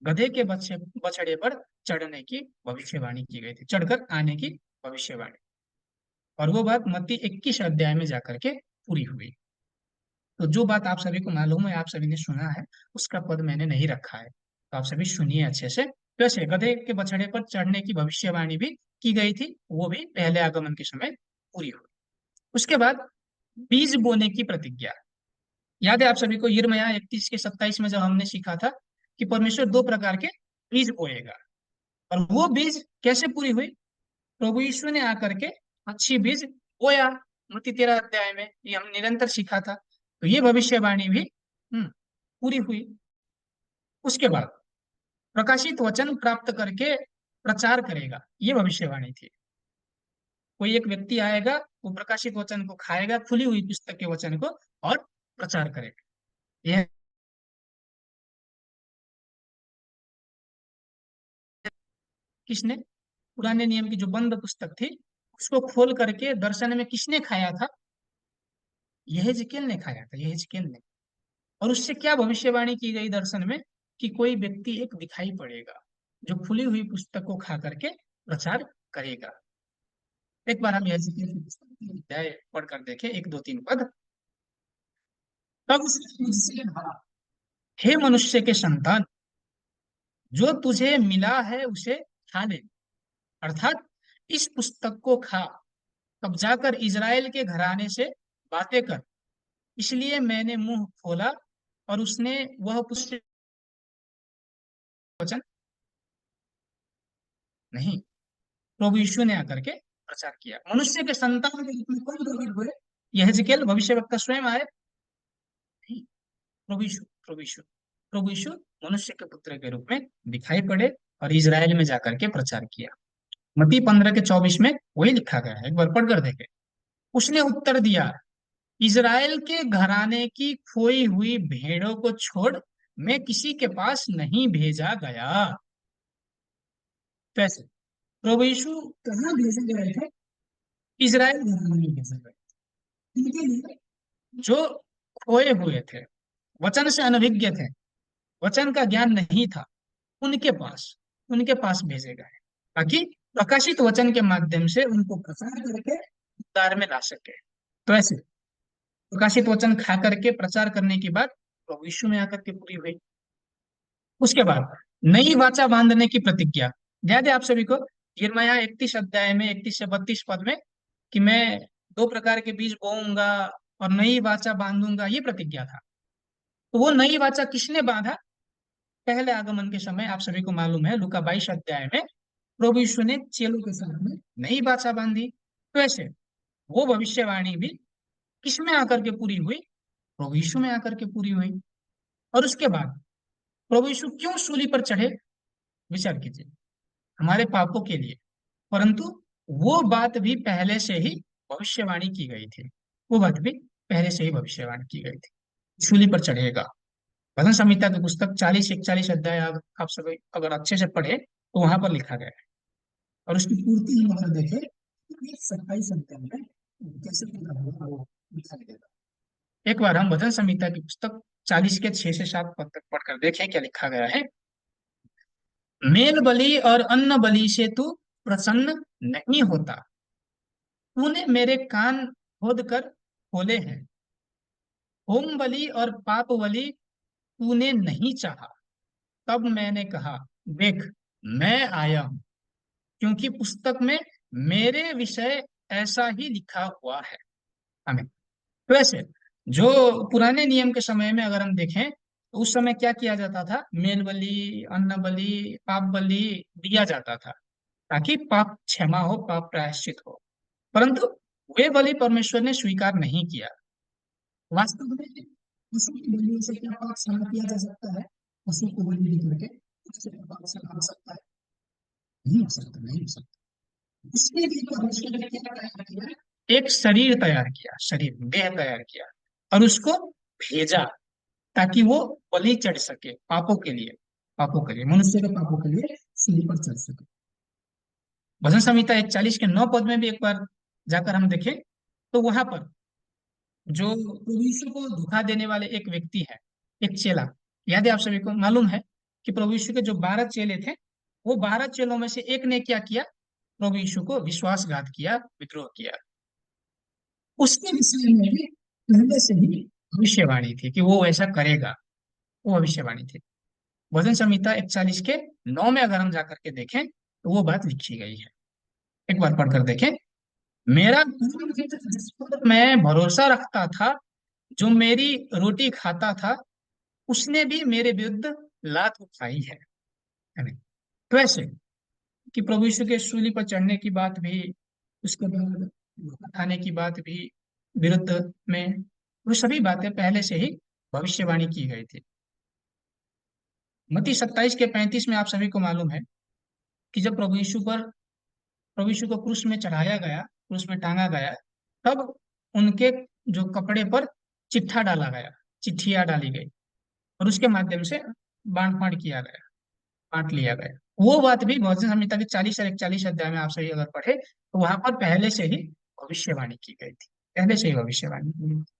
गधे के बच्चे बछड़े पर चढ़ने की भविष्यवाणी की गई थी, चढ़कर आने की भविष्यवाणी। और वो बात मत्ती 21 अध्याय में जाकर के पूरी हुई। तो जो बात आप सभी को मालूम है, आप सभी ने सुना है, उसका पद मैंने नहीं रखा है, तो आप सभी सुनिए अच्छे से। वैसे गधे के बछड़े पर चढ़ने की भविष्यवाणी भी की गई थी, वो भी पहले आगमन के समय पूरी हुई। उसके बाद बीज बोने की प्रतिज्ञा। याद है आप सभी को, यिर्मयाह 31 के 27 में जब हमने सीखा था कि परमेश्वर 2 प्रकार के बीज बोएगा। और वो बीज कैसे पूरी हुई? प्रभु यीशु ने आकर के अच्छी बीज बोया। मत्ती 13 अध्याय में ये हम निरंतर सीखा था। तो ये भविष्यवाणी भी पूरी हुई। उसके बाद प्रकाशित वचन प्राप्त करके प्रचार करेगा, ये भविष्यवाणी थी। कोई एक व्यक्ति आएगा, वो प्रकाशित वचन को खाएगा, खुली हुई पुस्तक के वचन को, और प्रचार करेगा। यह किसने? पुराने नियम की जो बंद पुस्तक थी, उसको खोल करके दर्शन में किसने खाया था? यहेजकेल ने खाया था, यहेजकेल ने। और उससे क्या भविष्यवाणी की गई दर्शन में, कि कोई व्यक्ति एक दिखाई पड़ेगा जो खुली हुई पुस्तक को खा करके प्रचार करेगा। एक बार हम यहेजकेल की पुस्तक की अध्याय पढ़कर देखें, एक दो तीन पद। तब उसने मुझसे कहा, हे मनुष्य के संतान, जो तुझे मिला है उसे खा ले, अर्थात इस पुस्तक को खा, तब जाकर इज़राइल के घराने से बातें कर। इसलिए मैंने मुंह खोला और उसने वह पुस्तक वचन नहीं, प्रभु यीशु ने आकर के प्रचार किया। मनुष्य के संतान के रूप में कौन प्रकट हुए? यहेजकेल भविष्यवक्ता स्वयं आए? नहीं, प्रभु यीशु, प्रभु यीशु, प्रभु यीशु मनुष्य के पुत्र के रूप में दिखाई पड़े और इज़राइल में जाकर के प्रचार किया। मत्ती 15 के 24 में वही लिखा गया है, एक बार पढ़कर देखें। उसने उत्तर दिया, इज़राइल के घराने की खोई हुई भेड़ों को छोड़ मैं किसी के पास नहीं भेजा गया। कैसे? प्रभु यीशु कहाँ भेजे गए थे? इज़राइल घराने में भेजे गए। इनके लिए जो खोए हुए थे, वचन से अनभिज्ञ थे, वचन का ज्ञान नहीं था, उनके पास भेजे गए, ताकि प्रकाशित वचन के माध्यम से उनको प्रचार करके उद्धार में ला सके। तो ऐसे प्रकाशित वचन खा करके प्रचार करने के बाद प्रभु यीशु में आकर के पूरी हुई। उसके बाद नई वाचा बांधने की प्रतिज्ञा याद है आप सभी को? यिर्मयाह 31 अध्याय में 31 से 32 पद में, कि मैं दो प्रकार के बीज बोऊंगा और नई वाचा बांधूंगा, ये प्रतिज्ञा था। तो वो नई वाचा किसने बांधा? पहले आगमन के समय आप सभी को मालूम है, लूका 22 अध्याय में प्रभु यीशु ने चेलों के साथ में नई वाचा बांधी। तो ऐसे वो भविष्यवाणी भी किस में आकर के पूरी हुई? प्रभु यीशु में आकर के पूरी हुई। और उसके बाद प्रभु यीशु क्यों सूली पर चढ़े? विचार कीजिए, हमारे पापों के लिए। परंतु वो बात भी पहले से ही भविष्यवाणी की गई थी, वो बात भी पहले से ही भविष्यवाणी की गई थी, सूली पर चढ़ेगा। भजन संहिता की पुस्तक 40 41 अध्याय आप सब अगर अच्छे से पढ़े तो वहां पर लिखा गया है। और उसकी पूर्ति हम अगर देखें तो 27 अध्याय में कैसे पूरा होगा वो दिखाई देगा। एक बार हम भजन संहिता की पुस्तक 40 के 6 से 7 पद तक पढ़कर देखें क्या लिखा गया है। मेल बलि और अन्न बलि से तू प्रसन्न नहीं होता, तूने मेरे कान खोद कर खोले हैं। होम बलि और पाप बलि तूने नहीं चाहा। तब मैंने कहा, देख, मैं आया हूँ, क्योंकि पुस्तक में मेरे विषय ऐसा ही लिखा हुआ है। हमें तो ऐसे जो पुराने नियम के समय में अगर हम देखें तो उस समय क्या किया जाता था? मेल बलि, अन्न बलि, पाप बलि दिया जाता था, ताकि पाप क्षमा हो, पाप प्रायश्चित हो। परंतु वे बलि परमेश्वर ने स्वीकार नहीं किया। वास्तव में पशु की बलि से क्या पाप क्षमा किया जा सकता है? पशु को बलि दे करके उससे पाप क्षमा हो सकता है? नहीं हो सकता, नहीं हो सकता। इसके लिए परमेश्वर ने क्या तैयार किया? एक शरीर तैयार किया, शरीर देह तैयार किया और उसको भेजा, ताकि वो बलि चढ़ सके पापों के लिए, पापों के लिए, मनुष्य के पापों के लिए सूली पर चढ़ सके। भजन संहिता 41 के 9 पद में भी एक बार जाकर हम देखें तो वहां पर जो प्रभु यीशु को धोखा देने वाले एक व्यक्ति है, एक चेला, याद है आप सभी को? मालूम है कि प्रभु यीशु के जो 12 चेले थे, वो 12 चेलों में से एक ने क्या किया? प्रभु यीशु को विश्वासघात किया, विद्रोह किया। उसके विषय में भी पहले से ही भविष्यवाणी थी कि वो ऐसा करेगा, वो भविष्यवाणी थी। भजन संहिता 41 के 9 में अगर हम जाकर के देखें तो वो बात लिखी गई है। एक बार पढ़कर देखें। मेरा पूर्व हित जिस पर मैं भरोसा रखता था, जो मेरी रोटी खाता था, उसने भी मेरे विरुद्ध लात उठाई है। नहीं। तो ऐसे कि प्रभु यीशु के सूली पर चढ़ने की बात भी, उसके बाद खाने की बात भी विरुद्ध में, वो सभी बातें पहले से ही भविष्यवाणी की गई थी। मत्ती 27 के 35 में आप सभी को मालूम है कि जब प्रभु यीशु को क्रूस में चढ़ाया गया, क्रूस में टांगा गया, तब उनके जो कपड़े पर चिट्ठा डाला गया, चिट्ठियां डाली गई और उसके माध्यम से बांट फाड़ किया गया, बांट लिया गया। वो बात भी भजन संहिता के 40 और 41 अध्याय में आप सही अगर पढ़े तो वहां पर पहले से ही भविष्यवाणी की गई थी, पहले से ही भविष्यवाणी की गई थी।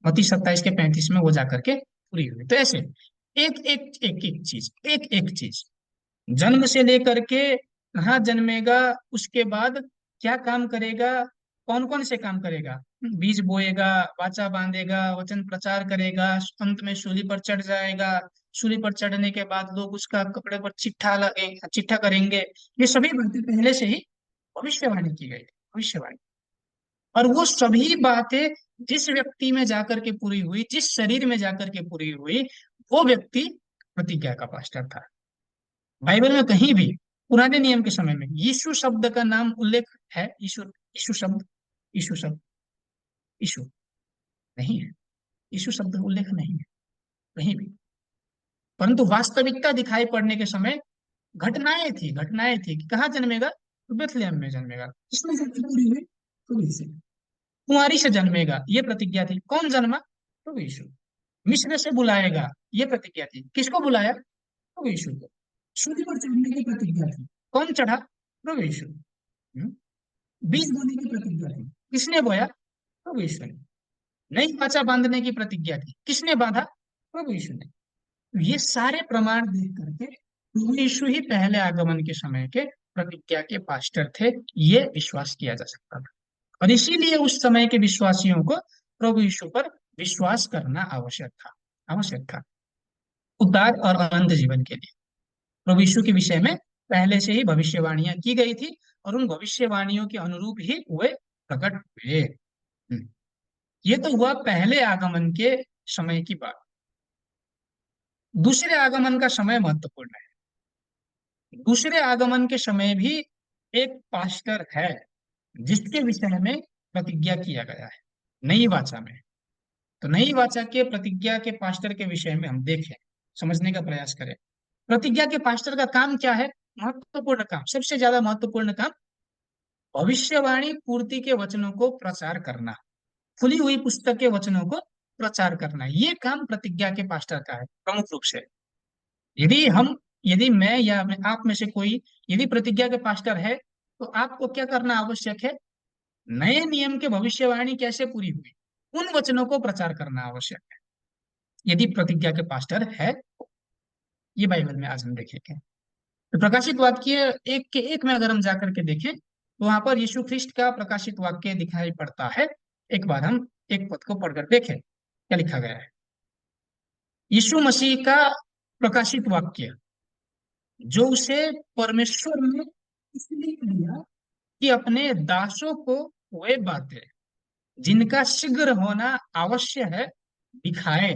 मत्ती 27 के 35 में वो जाकर के पूरी हुई। तो ऐसे एक एक चीज, एक एक चीज, जन्म से लेकर के कहाँ जन्मेगा, उसके बाद क्या काम करेगा, कौन कौन से काम करेगा, बीज बोएगा, वाचा बांधेगा, वचन प्रचार करेगा, अंत में सूली पर चढ़ जाएगा, सूली पर चढ़ने के बाद लोग उसका कपड़े पर चिट्ठा करेंगे, ये सभी बातें पहले से ही भविष्यवाणी की गई थी, भविष्यवाणी। और वो सभी बातें जिस व्यक्ति में जाकर के पूरी हुई, जिस शरीर में जाकर के पूरी हुई, वो व्यक्ति प्रतिज्ञा का पास्टर था। बाइबल में कहीं भी पुराने नियम के समय में यीशु शब्द का नाम उल्लेख है? यीशु, यीशु शब्द, यीशु शब्द, यीशु नहीं है, यीशु शब्द उल्लेख नहीं है कहीं भी। परंतु वास्तविकता दिखाई पड़ने के समय घटनाएं थी कि कहाँ जन्मेगा, तो बेथलेहम में जन्मेगा। इसमें से पूरी हुई तो इसे कुंवारी से जन्मेगा, ये प्रतिज्ञा थी। कौन जन्मा? तो यीशु। मिस्र से बुलाएगा, ये प्रतिज्ञा थी। किसको बुलाया? तो यीशु को। सूली पर चढ़ने की प्रतिज्ञा थी। कौन चढ़ा? प्रभु यीशु। हम्म? बीज बोने की प्रतिज्ञा थी। किसने बोया? प्रभु यीशु ने। नई वाचा बांधने की प्रतिज्ञा थी। किसने बांधा? प्रभु यीशु ने। तो ये सारे प्रमाण देख करके प्रभु यीशु ही पहले आगमन के समय के प्रतिज्ञा के पास्टर थे, ये विश्वास किया जा सकता था। और इसीलिए उस समय के विश्वासियों को प्रभु यीशु पर विश्वास करना आवश्यक था, आवश्यक था उद्धार और अनंत जीवन के लिए। प्रभु यीशु के विषय में पहले से ही भविष्यवाणियां की गई थी, और उन भविष्यवाणियों के अनुरूप ही वे प्रकट हुए। ये तो हुआ पहले आगमन के समय की बात। दूसरे आगमन का समय महत्वपूर्ण है। दूसरे आगमन के समय भी एक पास्टर है जिसके विषय में प्रतिज्ञा किया गया है नई वाचा में। तो नई वाचा के प्रतिज्ञा के पास्टर के विषय में हम देखें, समझने का प्रयास करें। प्रतिज्ञा के पास्टर का काम क्या है? महत्वपूर्ण काम, सबसे ज्यादा महत्वपूर्ण काम, भविष्यवाणी पूर्ति के वचनों को प्रचार करना, खुली हुई पुस्तक के वचनों को प्रचार करना, ये काम प्रतिज्ञा के पास्टर का है प्रमुख रूप से। यदि हम, यदि मैं या आप में से कोई यदि प्रतिज्ञा के पास्टर है, तो आपको क्या करना आवश्यक है? नए नियम के भविष्यवाणी कैसे पूरी हुई, उन वचनों को प्रचार करना आवश्यक है, यदि प्रतिज्ञा के पास्टर है। ये बाइबल में आज हम देखेंगे। तो प्रकाशित वाक्य एक के एक में अगर हम जाकर के देखें, तो वहां पर यीशु ख्रिस्ट का प्रकाशित वाक्य दिखाई पड़ता है। एक बार हम एक पद को पढ़कर देखें क्या लिखा गया है। यीशु मसीह का प्रकाशित वाक्य, जो उसे परमेश्वर ने इसलिए दिया कि अपने दासों को वे बातें जिनका शीघ्र होना आवश्य है दिखाए,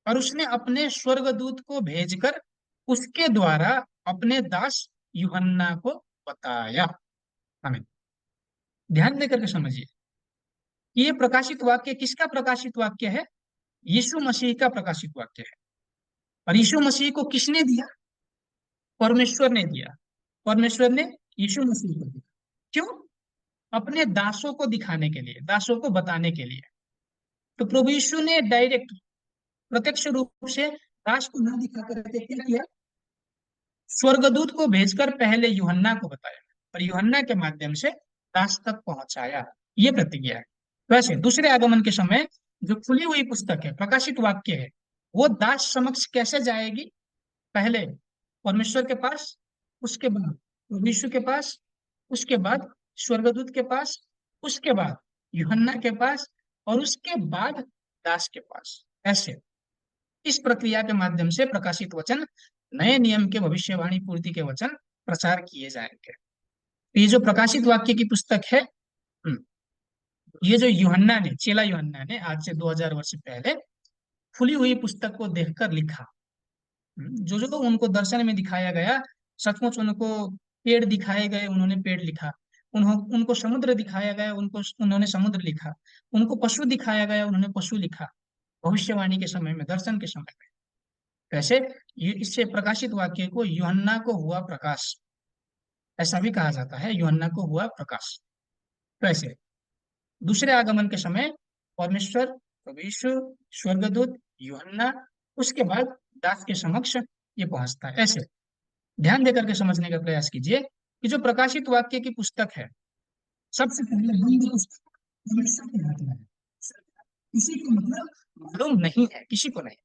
और उसने अपने स्वर्गदूत को भेजकर उसके द्वारा अपने दास यूहन्ना को बताया। हमें ध्यान देकर के समझिए कि ये प्रकाशित वाक्य किसका प्रकाशित वाक्य है? यीशु मसीह का प्रकाशित वाक्य है। और यीशु मसीह को किसने दिया? परमेश्वर ने दिया। परमेश्वर ने यीशु मसीह को दिया। क्यों? अपने दासों को दिखाने के लिए, दासों को बताने के लिए। तो प्रभु यीशु ने डायरेक्ट, प्रत्यक्ष रूप से दास को ना दिखा करके क्या किया? स्वर्गदूत को भेजकर पहले यूहन्ना को बताया, और यूहन्ना के माध्यम से दास तक पहुंचाया। ये प्रतिज्ञा है। वैसे दूसरे आगमन के समय जो खुली हुई पुस्तक है, प्रकाशित वाक्य है, वो दास समक्ष कैसे जाएगी? पहले परमेश्वर के पास, उसके बाद विश्व के पास, उसके बाद स्वर्गदूत के पास, उसके बाद यूहन्ना के पास, और उसके बाद दास के पास। ऐसे इस प्रक्रिया के माध्यम से प्रकाशित वचन, नए नियम के भविष्यवाणी पूर्ति के वचन प्रचार किए जाएंगे। ये जो प्रकाशित वाक्य की पुस्तक है, ये जो यूहन्ना ने, चेला यूहन्ना ने आज से 2000 वर्ष पहले खुली हुई पुस्तक को देखकर लिखा। जो जो उनको दर्शन में दिखाया गया, सचमुच उनको पेड़ दिखाए गए, उन्होंने पेड़ लिखा। उनको समुद्र दिखाया गया, उन्होंने समुद्र लिखा। उनको पशु दिखाया गया, उन्होंने पशु लिखा। भविष्यवाणी के समय में, दर्शन के समय में। कैसे? इससे प्रकाशित वाक्य को यूहन्ना को हुआ प्रकाश, ऐसा भी कहा जाता है, यूहन्ना को हुआ प्रकाश। कैसे? दूसरे आगमन के समय परमेश्वर, प्रभु यीशु, स्वर्गदूत, यूहन्ना, उसके बाद दास के समक्ष ये पहुंचता है। ऐसे ध्यान देकर के समझने का प्रयास कीजिए कि जो प्रकाशित वाक्य की पुस्तक है, सबसे पहले बंद पुस्तक परमेश्वर के हाथ में है। किसी को मतलब मालूम नहीं है, किसी को नहीं।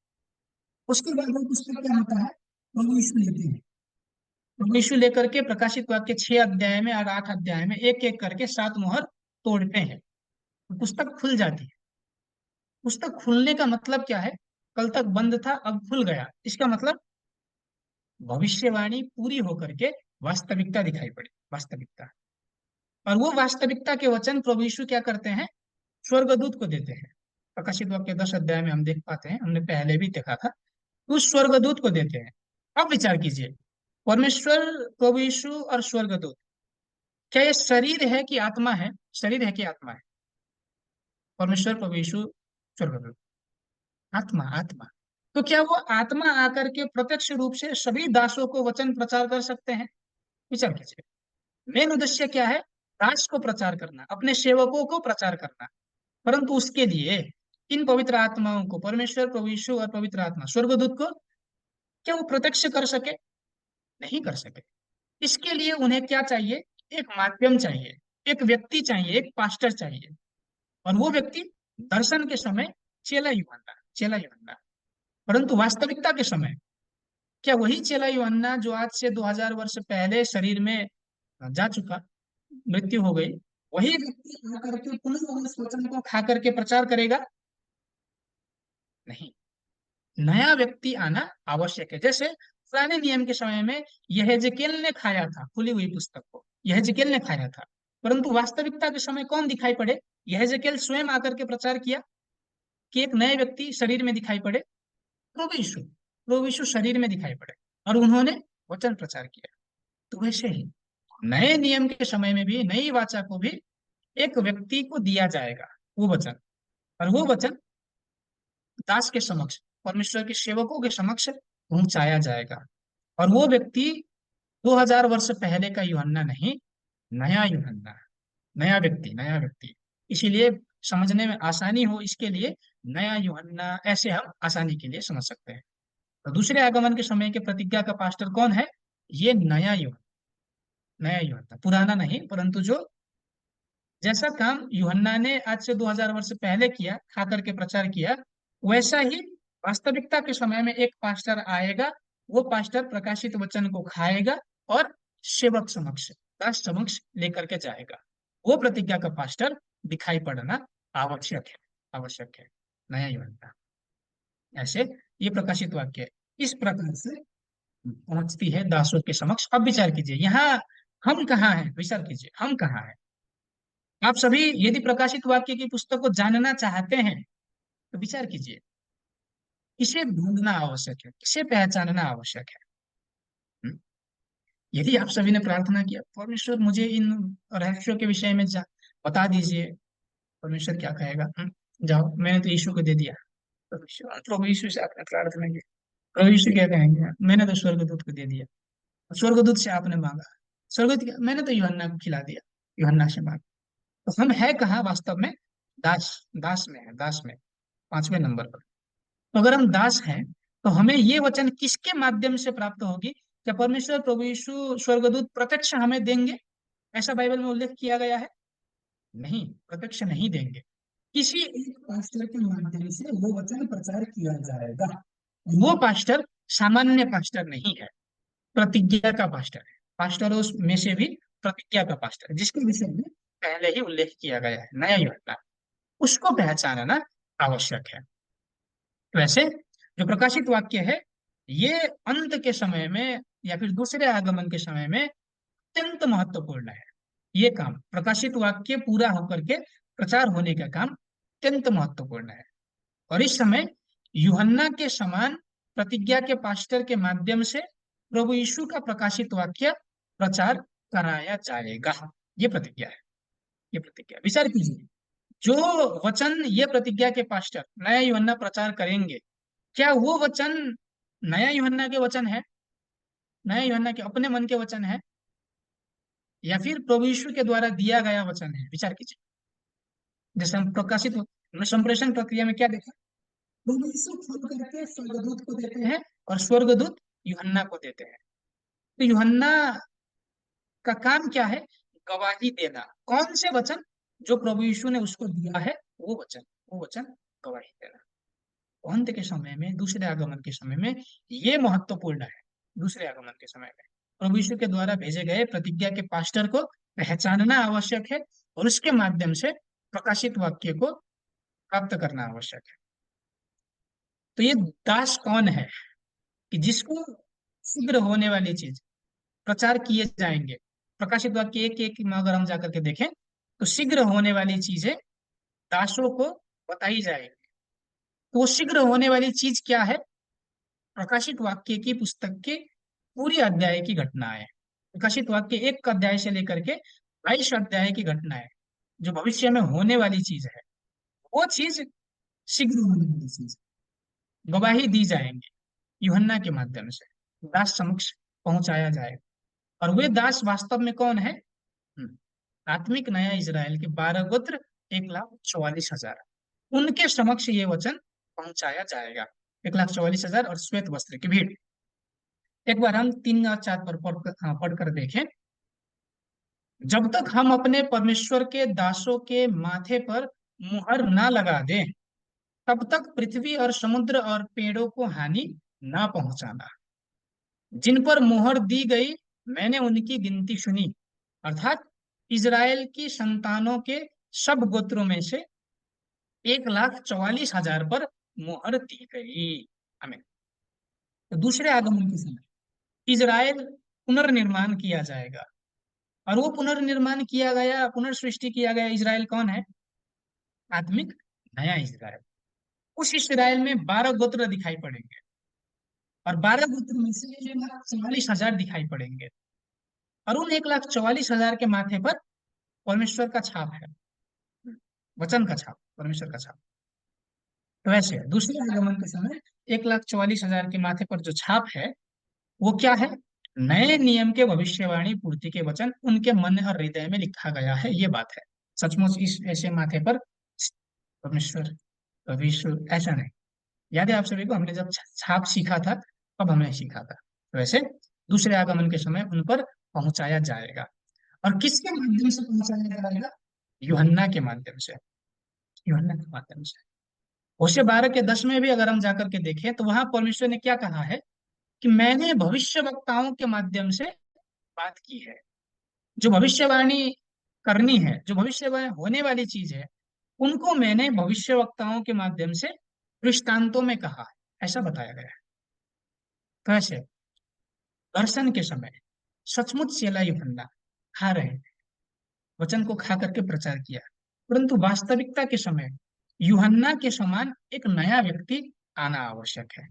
उसके बाद वो पुस्तक क्या होता है, प्रभु यीशु लेते हैं। प्रभु यीशु लेकर के प्रकाशित वाक्य 6 अध्याय में और 8 अध्याय में एक एक करके 7 मोहर तोड़ते हैं, तो पुस्तक खुल जाती है। पुस्तक खुलने का मतलब क्या है? कल तक बंद था, अब खुल गया, इसका मतलब भविष्यवाणी पूरी होकर के वास्तविकता दिखाई पड़ी, वास्तविकता। और वो वास्तविकता के वचन प्रभु यीशु क्या करते हैं, स्वर्गदूत को देते हैं। प्रकाशित वाक्य 10 अध्याय में हम देख पाते हैं, हमने पहले भी देखा था, उस स्वर्गदूत को देते हैं। अब विचार कीजिए, परमेश्वर, प्रभु यीशु और स्वर्गदूत, क्या ये शरीर है कि आत्मा है? शरीर है कि आत्मा है? परमेश्वर, प्रभु यीशु, स्वर्गदूत, आत्मा, आत्मा। तो क्या वो आत्मा आकर के प्रत्यक्ष रूप से सभी दासों को वचन प्रचार कर सकते हैं? विचार कीजिए। मेन उद्देश्य क्या है? दास को प्रचार करना, अपने सेवकों को प्रचार करना। परंतु उसके लिए इन पवित्र आत्माओं को, परमेश्वर, प्रभु यीशु और पवित्र आत्मा स्वर्गदूत को, क्या वो प्रत्यक्ष कर सके? नहीं कर सके। इसके लिए उन्हें क्या चाहिए? एक माध्यम चाहिए, एक व्यक्ति चाहिए, एक पास्टर चाहिए। और वो व्यक्ति दर्शन के समय चेला यूहन्ना, चेला यूहन्ना। परंतु वास्तविकता के समय क्या वही चेला यूहन्ना जो आज से 2000 वर्ष पहले शरीर में जा चुका, मृत्यु हो गई, वही व्यक्ति आकर के पुनः उस वचन को खा करके प्रचार करेगा? नहीं। नया व्यक्ति आना आवश्यक है। जैसे पुराने नियम के समय में यहेजकेल ने खाया था खुली हुई पुस्तक को, यहेजकेल ने खाया था। परंतु वास्तविकता के समय कौन दिखाई पड़े? यहेजकेल स्वयं आकर के प्रचार किया कि एक नए व्यक्ति शरीर में दिखाई पड़े, प्रभु यीशु, प्रभु यीशु शरीर में दिखाई पड़े और उन्होंने वचन प्रचार किया। तो वैसे ही नए नियम के समय में भी नई वाचा को भी एक व्यक्ति को दिया जाएगा वो वचन, और वो वचन दास के समक्ष, परमेश्वर के सेवकों के समक्ष पहुंचाया जाएगा। और वो व्यक्ति 2000 वर्ष पहले का यूहन्ना नहीं, नया यूहन्ना, नया व्यक्ति, नया व्यक्ति। इसीलिए समझने में आसानी हो इसके लिए नया यूहन्ना ऐसे हम आसानी के लिए समझ सकते हैं। तो दूसरे आगमन के समय के प्रतिज्ञा का पास्टर कौन है? ये नया यूहन्ना, नया यूहन्ना, पुराना नहीं, परंतु जो जैसा काम यूहन्ना ने आज से 2000 वर्ष पहले किया, खा करके प्रचार किया, वैसा ही वास्तविकता के समय में एक पास्टर आएगा। वो पास्टर प्रकाशित वचन को खाएगा और सेवक समक्ष, दास समक्ष लेकर के जाएगा। वो प्रतिज्ञा का पास्टर दिखाई पड़ना आवश्यक है, आवश्यक है, नया यूहन्ना। ऐसे ये प्रकाशित वाक्य इस प्रकार से पहुंचती है दासों के समक्ष। अब विचार कीजिए, यहाँ हम कहाँ हैं? विचार कीजिए, हम कहाँ हैं? आप सभी यदि प्रकाशित वाक्य की पुस्तक को जानना चाहते हैं तो विचार कीजिए, किसे ढूंढना आवश्यक है, किसे पहचानना आवश्यक है? हम्म? यदि आप सभी ने प्रार्थना किया, परमेश्वर मुझे इन रहस्यों के विषय में बता दीजिए, परमेश्वर क्या कहेगा? जाओ, मैंने तो यीशु को दे दिया। परमेश्वर, प्रभु यीशु से आपने प्रार्थना की, प्रभु यीशु क्या कहेंगे? मैंने तो स्वर्गदूत को दे दिया। स्वर्गदूत से आपने मांगा, स्वर्गदूत मैंने तो यूहन्ना को खिला दिया, यूहन्ना से मांगा। तो हम है कहाँ वास्तव में? दास, दास में है, दास में, 5वें नंबर पर। तो अगर हम दास हैं तो हमें ये वचन किसके माध्यम से प्राप्त होगी? क्या परमेश्वर, प्रभु यीशु, स्वर्गदूत प्रत्यक्ष हमें देंगे? ऐसा बाइबल में उल्लेख किया गया है? नहीं, प्रत्यक्ष नहीं देंगे। किसी एक पास्टर के माध्यम से वो वचन प्रचार किया जाएगा। वो पास्टर सामान्य पास्टर नहीं है, प्रतिज्ञा का पास्टर है। पास्टरों में से भी प्रतिज्ञा का पास्टर, जिसके विषय में पहले ही उल्लेख किया गया है, नया यूहन्ना, उसको पहचानना आवश्यक है। वैसे जो प्रकाशित वाक्य है, ये अंत के समय में या फिर दूसरे आगमन के समय में अत्यंत महत्वपूर्ण है। ये काम, प्रकाशित वाक्य पूरा होकर के प्रचार होने का काम अत्यंत महत्वपूर्ण है। और इस समय यूहन्ना के समान प्रतिज्ञा के पास्टर के माध्यम से प्रभु यीशु का प्रकाशित वाक्य प्रचार कराया जाएगा। ये प्रतिज्ञा है, ये प्रतिज्ञा। विचार कीजिए, जो वचन ये प्रतिज्ञा के पास्टर नया यूहन्ना प्रचार करेंगे, क्या वो वचन नया यूहन्ना के वचन है, नया यूहन्ना के अपने मन के वचन है, या फिर प्रभु यीशु के द्वारा दिया गया वचन है? विचार कीजिए। जैसे हम प्रकाशित हमने संप्रेषण प्रक्रिया में क्या देखा, प्रभु यीशु खोल करके स्वर्गदूत को देते हैं और स्वर्गदूत यूहन्ना को देते हैं। तो यूहन्ना का काम क्या है? गवाही देना। कौन से वचन? जो प्रभु यीशु ने उसको दिया है, वो वचन, वो वचन गवाही देना। तो अंत के समय में, दूसरे आगमन के समय में ये महत्वपूर्ण है। दूसरे आगमन के समय में प्रभु यीशु के द्वारा भेजे गए प्रतिज्ञा के पास्टर को पहचानना आवश्यक है, और उसके माध्यम से प्रकाशित वाक्य को प्राप्त करना आवश्यक है। तो ये दास कौन है कि जिसको शीघ्र होने वाली चीज प्रचार किए जाएंगे। प्रकाशित वाक्य एक एक में अगर हम जाकर के देखें तो शीघ्र होने वाली चीजें दासों को बताई जाएगी। तो वो शीघ्र होने वाली चीज क्या है? प्रकाशित वाक्य की पुस्तक के पूरी अध्याय की घटना है। प्रकाशित वाक्य एक अध्याय से लेकर के 22 अध्याय की घटना है, जो भविष्य में होने वाली चीज है। वो चीज शीघ्र होने वाली चीज, गवाही दी जाएंगे यूहन्ना के माध्यम से, दास समक्ष पहुंचाया जाएगा। और वे दास वास्तव में कौन है? हम्म, आत्मिक नया इज़राइल के 12 गोत्र, 1,44,000, उनके समक्ष ये वचन पहुंचाया जाएगा। 1,44,000 और श्वेत वस्त्र की भीड़। एक बार हम 3 और 4 पर पढ़कर देखें। जब तक हम अपने परमेश्वर के दासों के माथे पर मुहर ना लगा दें, तब तक पृथ्वी और समुद्र और पेड़ों को हानि ना पहुंचाना। जिन पर मुहर दी गई, मैंने उनकी गिनती सुनी, अर्थात इज़राइल की संतानों के सब गोत्रों में से 1,44,000 पर मुहर दी गई। हमें तो दूसरे आगमन के समय इज़राइल पुनर्निर्माण किया जाएगा। और वो पुनर्निर्माण किया गया, पुनर्सृष्टि किया गया इज़राइल कौन है? आत्मिक नया इज़राइल। उस इज़राइल में 12 गोत्र दिखाई पड़ेंगे, और 12 गोत्र में से 1,44,000 दिखाई पड़ेंगे। और उन 1,44,000 के माथे पर परमेश्वर का छाप है, वचन का छाप, परमेश्वर का छाप। तो वैसे दूसरे आगमन के समय 1,44,000 के माथे पर जो छाप है वो क्या है? नए नियम के भविष्यवाणी पूर्ति के वचन उनके मन और हृदय में लिखा गया है, ये बात है। सचमुच इस ऐसे माथे पर परमेश्वर, विश्व ऐसा नहीं। याद है आप सभी को, हमने जब छाप सीखा था तब हमने सीखा था। तो वैसे दूसरे आगमन के समय उन पर पहुंचाया जाएगा। और किसके माध्यम से पहुंचाया जाएगा? यूहन्ना के माध्यम से। यूहन्ना के माध्यम से। होशे 12 के 10 में भी अगर हम जाकर के देखें तो वहां परमेश्वर ने क्या कहा है कि मैंने भविष्य वक्ताओं के माध्यम से बात की है। जो भविष्यवाणी करनी है, जो भविष्यवाणी होने वाली चीज है, उनको मैंने भविष्य वक्ताओं के माध्यम से दृष्टांतों में कहा है, ऐसा बताया गया है। तो ऐसे दर्शन के समय सचमुच चेला यूहन्ना खा रहे थे, वचन को खा करके प्रचार किया। परंतु वास्तविकता के समय यूहन्ना के समान एक नया व्यक्ति आना आवश्यक है,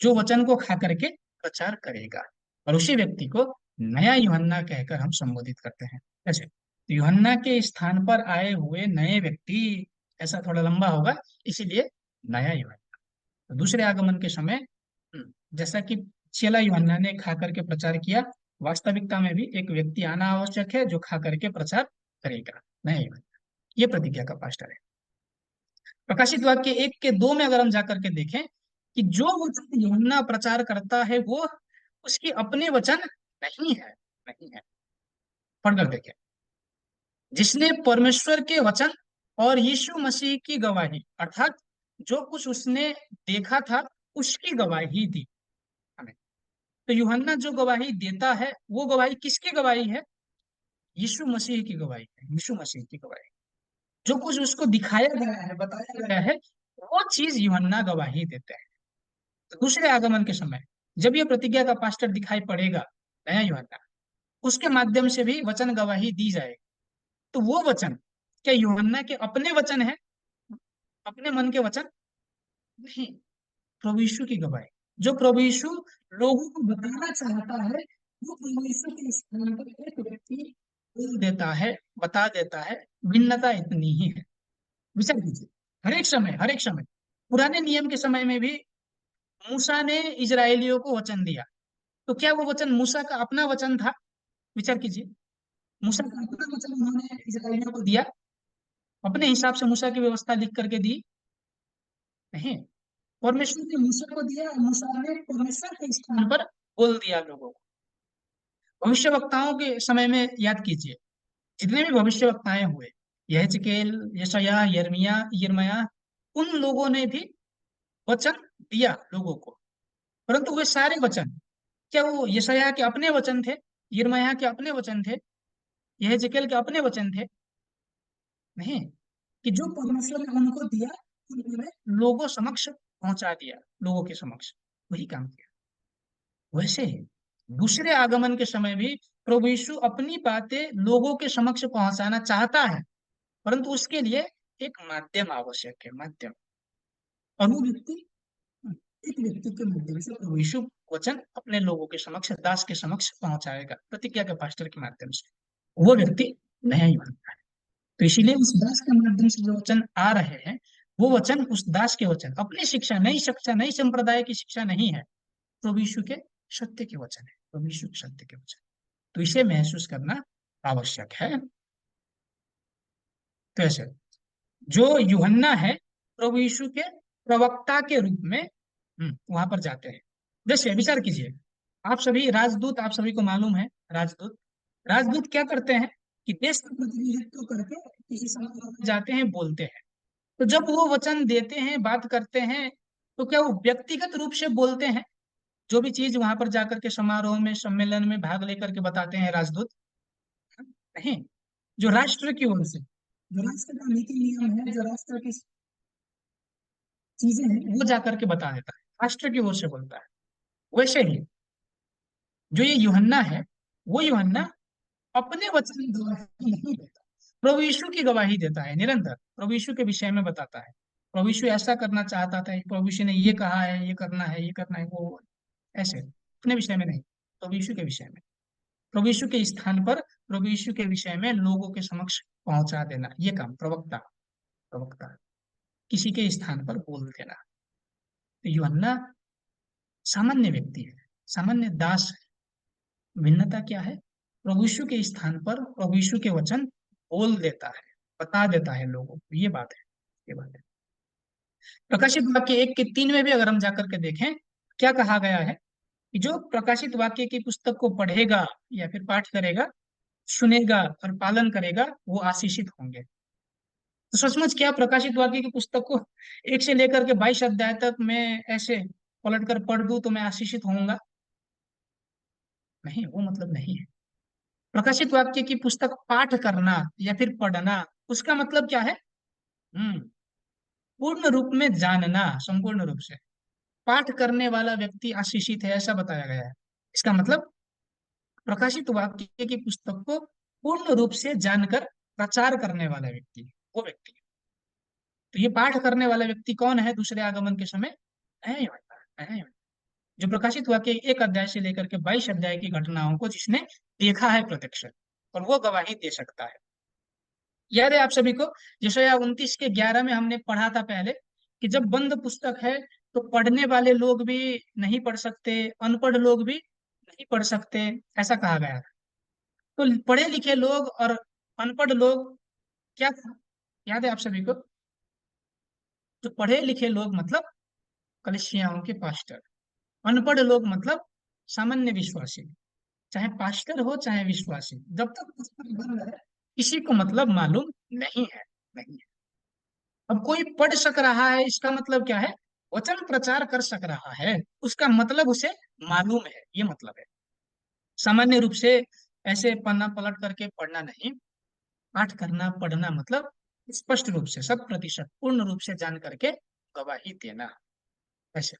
जो वचन को खा करके प्रचार करेगा। और उसी व्यक्ति को नया यूहन्ना कहकर हम संबोधित करते हैं। ऐसे तो यूहन्ना के स्थान पर आए हुए नए व्यक्ति, ऐसा थोड़ा लंबा होगा, इसीलिए नया यूहन्ना। तो दूसरे आगमन के समय जैसा कि चेला यूहन्ना ने खा करके प्रचार किया, वास्तविकता में भी एक व्यक्ति आना आवश्यक है जो खा करके प्रचार करेगा, नया यूहन्ना। ये प्रतिज्ञा का पास्टर है। प्रकाशित वाक्य 1 के 2 में अगर हम जाकर के देखें कि जो वचन यूहन्ना प्रचार करता है वो उसके अपने वचन नहीं है, नहीं है। पढ़कर देखें। जिसने परमेश्वर के वचन और यीशु मसीह की गवाही, अर्थात जो कुछ उसने देखा था उसकी गवाही दी हमें। तो यूहन्ना जो गवाही देता है वो गवाही किसकी गवाही है? यीशु मसीह की गवाही है, यीशु मसीह की गवाही। जो कुछ उसको दिखाया गया है, बताया गया है, वो चीज यूहन्ना गवाही देते हैं। तो दूसरे आगमन के समय जब ये प्रतिज्ञा का पास्टर दिखाई पड़ेगा, नया यूहन्ना, उसके माध्यम से भी वचन गवाही दी जाएगी। तो वो वचन क्या यूहन्ना के अपने वचन है, अपने मन के वचन नहीं? प्रभु यीशु की गवाही, जो प्रभु यीशु लोगों को बताना चाहता है, वो प्रभु यीशु के स्थान पर एक व्यक्ति बोल देता है, बता देता है। भिन्नता इतनी ही है। विचार कीजिए, हर एक समय, पुराने नियम के समय में भी मूसा ने इजरायलियों को वचन दिया। तो क्या वो वचन मूसा का अपना वचन था? विचार कीजिए, मूसा का अपना वचन उन्होंने इजरायलियों को दिया? अपने हिसाब से मूसा की व्यवस्था लिख करके दी? नहीं। परमेश्वर ने मूसा को दिया, और मूसा ने परमेश्वर के स्थान पर बोल दिया लोगों को। भविष्य वक्ताओं के समय में याद कीजिए, जितने भी भविष्य वक्ताएं हुए, यहेजकेल, यशायाह, यिर्मयाह, उन लोगों ने भी वचन दिया लोगों को, परंतु वे सारे वचन, क्या वो यशायाह के अपने वचन थे, यिर्मयाह के अपने वचन थे, यहेजकेल के अपने वचन थे? नहीं। कि जो परमेश्वर ने उनको दिया, उन्होंने लोगों समक्ष पहुंचा दिया, लोगों के समक्ष वही काम किया। वैसे ही दूसरे आगमन के समय भी प्रभु यीशु अपनी बातें लोगों के समक्ष पहुंचाना चाहता है, परंतु उसके लिए एक माध्यम आवश्यक है, माध्यम। और वो व्यक्ति, एक व्यक्ति के माध्यम से प्रभु यीशु वचन अपने लोगों के समक्ष, दास के समक्ष पहुंचाएगा, प्रतिज्ञा के पास्टर के माध्यम से। वो व्यक्ति नया युग है। तो इसीलिए उस दास के माध्यम से जो वचन आ रहे हैं, वो वचन, उस दास के वचन अपनी शिक्षा, नई संप्रदाय की शिक्षा नहीं है, प्रभु यीशु के सत्य के वचन है, प्रभु यीशु के सत्य के वचन। तो इसे महसूस करना आवश्यक है। तो ऐसे जो यूहन्ना है, प्रभु यीशु के प्रवक्ता के रूप में वहां पर जाते हैं। जैसे विचार कीजिए, आप सभी राजदूत, आप सभी को मालूम है, राजदूत राजदूत क्या करते हैं कि देश का प्रतिनिधित्व करके किसी समारोह में जाते हैं, बोलते हैं। तो जब वो वचन देते हैं, बात करते हैं, तो क्या वो व्यक्तिगत रूप से बोलते हैं? जो भी चीज वहां पर जाकर के समारोह में, सम्मेलन में भाग लेकर के बताते हैं राजदूत? नहीं। जो राष्ट्र की ओर से, जो राष्ट्र का नीति नियम है, जो राष्ट्र की चीजें हैं, वो जाकर के बता देता है, राष्ट्र की ओर से बोलता है। वैसे ही जो ये यूहन्ना है, वो यूहन्ना अपने वचन की गवाही नहीं देता, प्रभु यीशु की गवाही देता है, निरंतर प्रभु यीशु के विषय में बताता है। प्रभु यीशु ऐसा करना चाहता था, प्रभु यीशु ने ये कहा है, ये करना है, ये करना है, वो ऐसे अपने विषय में नहीं, प्रभु यीशु के विषय में, प्रभु यीशु के स्थान पर, प्रभु यीशु के विषय में लोगों के समक्ष पहुंचा देना, ये काम प्रवक्ता, प्रवक्ता किसी के स्थान पर बोल देना। तो यूहन्ना सामान्य व्यक्ति है, सामान्य दास है। भिन्नता क्या है? प्रभु यीशु के स्थान पर प्रभु यीशु के वचन बोल देता है, बता देता है लोगों को, ये बात है, ये बात है। प्रकाशित वाक्य 1 के 3 में भी अगर हम जाकर के देखें, क्या कहा गया है कि जो प्रकाशित वाक्य की पुस्तक को पढ़ेगा या फिर पाठ करेगा, सुनेगा और पालन करेगा, वो आशीषित होंगे। तो सचमुच क्या प्रकाशित वाक्य की पुस्तक को 1 से लेकर के 22 अध्याय तक मैं ऐसे पलट कर पढ़ दूं तो मैं आशीषित होऊंगा? नहीं, वो मतलब नहीं है। प्रकाशित वाक्य की पुस्तक पाठ करना या फिर पढ़ना, उसका मतलब क्या है? हम्म पूर्ण रूप में जानना, संपूर्ण रूप से। पाठ करने वाला व्यक्ति आशीषित है, ऐसा बताया गया है। इसका मतलब प्रकाशित वाक्य की पुस्तक को पूर्ण रूप से जानकर प्रचार करने वाला व्यक्ति, वो व्यक्ति। तो ये पाठ करने वाला व्यक्ति कौन है दूसरे आगमन के समय? नया यूहन्ना, नया यूहन्ना। जो प्रकाशित वाक्य 1 अध्याय से लेकर के 22 अध्याय की घटनाओं को जिसने देखा है प्रत्यक्ष, और वो गवाही दे सकता है। याद है आप सभी को, यशायाह 29 के 11 में हमने पढ़ा था पहले, कि जब बंद पुस्तक है तो पढ़ने वाले लोग भी नहीं पढ़ सकते, अनपढ़ लोग भी नहीं पढ़ सकते, ऐसा कहा गया था। तो पढ़े लिखे लोग और अनपढ़ लोग क्या था? याद है आप सभी को? जो पढ़े लिखे लोग मतलब कलीसियाओं के पास्टर, अनपढ़ लोग मतलब सामान्य विश्वासी। चाहे पास्टर हो चाहे विश्वासी, जब तक पुस्तक बंद है किसी को मतलब मालूम नहीं है, नहीं है। अब कोई पढ़ सक रहा है, इसका मतलब क्या है? वचन प्रचार कर सक रहा है, उसका मतलब उसे मालूम है, ये मतलब है। सामान्य रूप से ऐसे पन्ना पलट करके पढ़ना नहीं, पाठ करना, पढ़ना मतलब स्पष्ट रूप से, 100% पूर्ण रूप से जान करके गवाही देना। ऐसे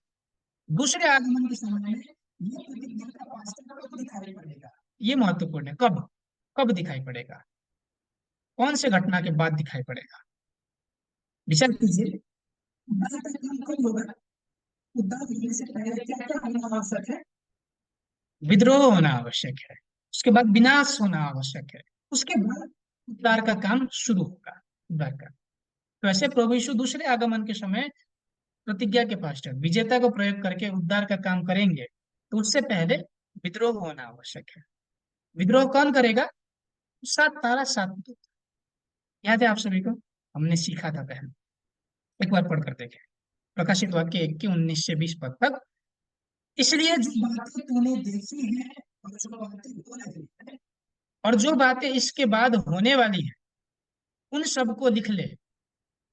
दूसरे आगमन के समय में ये प्रतिज्ञा का वास्तव कब दिखाई पड़ेगा? ये महत्वपूर्ण है। कब? कब दिखाई पड़ेगा? कौन से घटना के बाद दिखाई पड़ेगा? विचार कीजिए। उद्धार का काम कब होगा? उद्धार होने से पहले क्या क्या होना आवश्यक है? विद्रोह होना आवश्यक है, उसके बाद विनाश होना आवश्यक है, उसके बाद उद्धार का काम शुरू होगा, उद्धार का। तो ऐसे प्रभु यीशु दूसरे आगमन के समय प्रतिज्ञा के पास्टर, विजेता को प्रयोग करके उद्धार का काम करेंगे, तो उससे पहले विद्रोह होना आवश्यक है। विद्रोह कौन करेगा? सात तारा, सात दूत। याद है आप सभी को? हमने सीखा था पहले, एक बार पढ़कर देखें। प्रकाशित वाक्य 1 के 19 से 20 पद तक। इसलिए जो बातें तूने देखी हैं और जो बातें हो रही है और जो बातें इसके बाद होने वाली है, उन सबको लिख ले।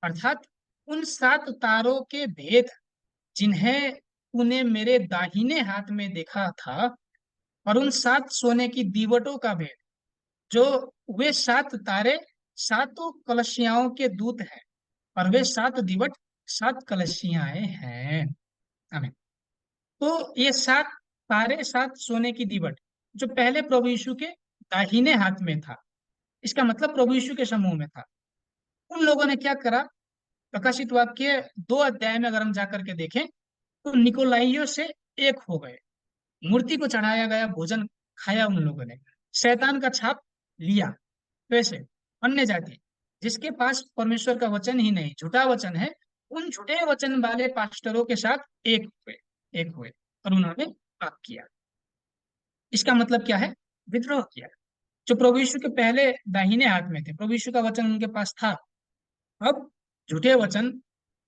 अर्थात उन 7 तारों के भेद जिन्हें तूने मेरे दाहिने हाथ में देखा था, और उन 7 सोने की दीवटों का भेद, जो वे 7 तारे 7 कलशियाओं के दूत हैं, और वे 7 दीवट 7 कलशियाएं हैं। आमीन। तो ये 7 तारे 7 सोने की दीवट जो पहले प्रभु यीशु के दाहिने हाथ में था, इसका मतलब प्रभु यीशु के समूह में था। उन लोगों ने क्या करा? प्रकाशित वाक्य 2 अध्याय में अगर हम जाकर के देखें, तो निकोलाइयों से एक हो गए। मूर्ति को चढ़ाया गया भोजन खाया उन लोगों ने, शैतान का छाप लिया। वैसे अन्य जाति जिसके पास परमेश्वर का वचन ही नहीं, झूठा वचन है, उन झूठे वचन वाले पास्टरों के साथ एक हुए और उन्होंने पाप किया। इसका मतलब क्या है? विद्रोह किया। जो प्रभु यीशु के पहले दाहिने हाथ में थे, प्रभु यीशु का वचन उनके पास था, अब झूठे वचन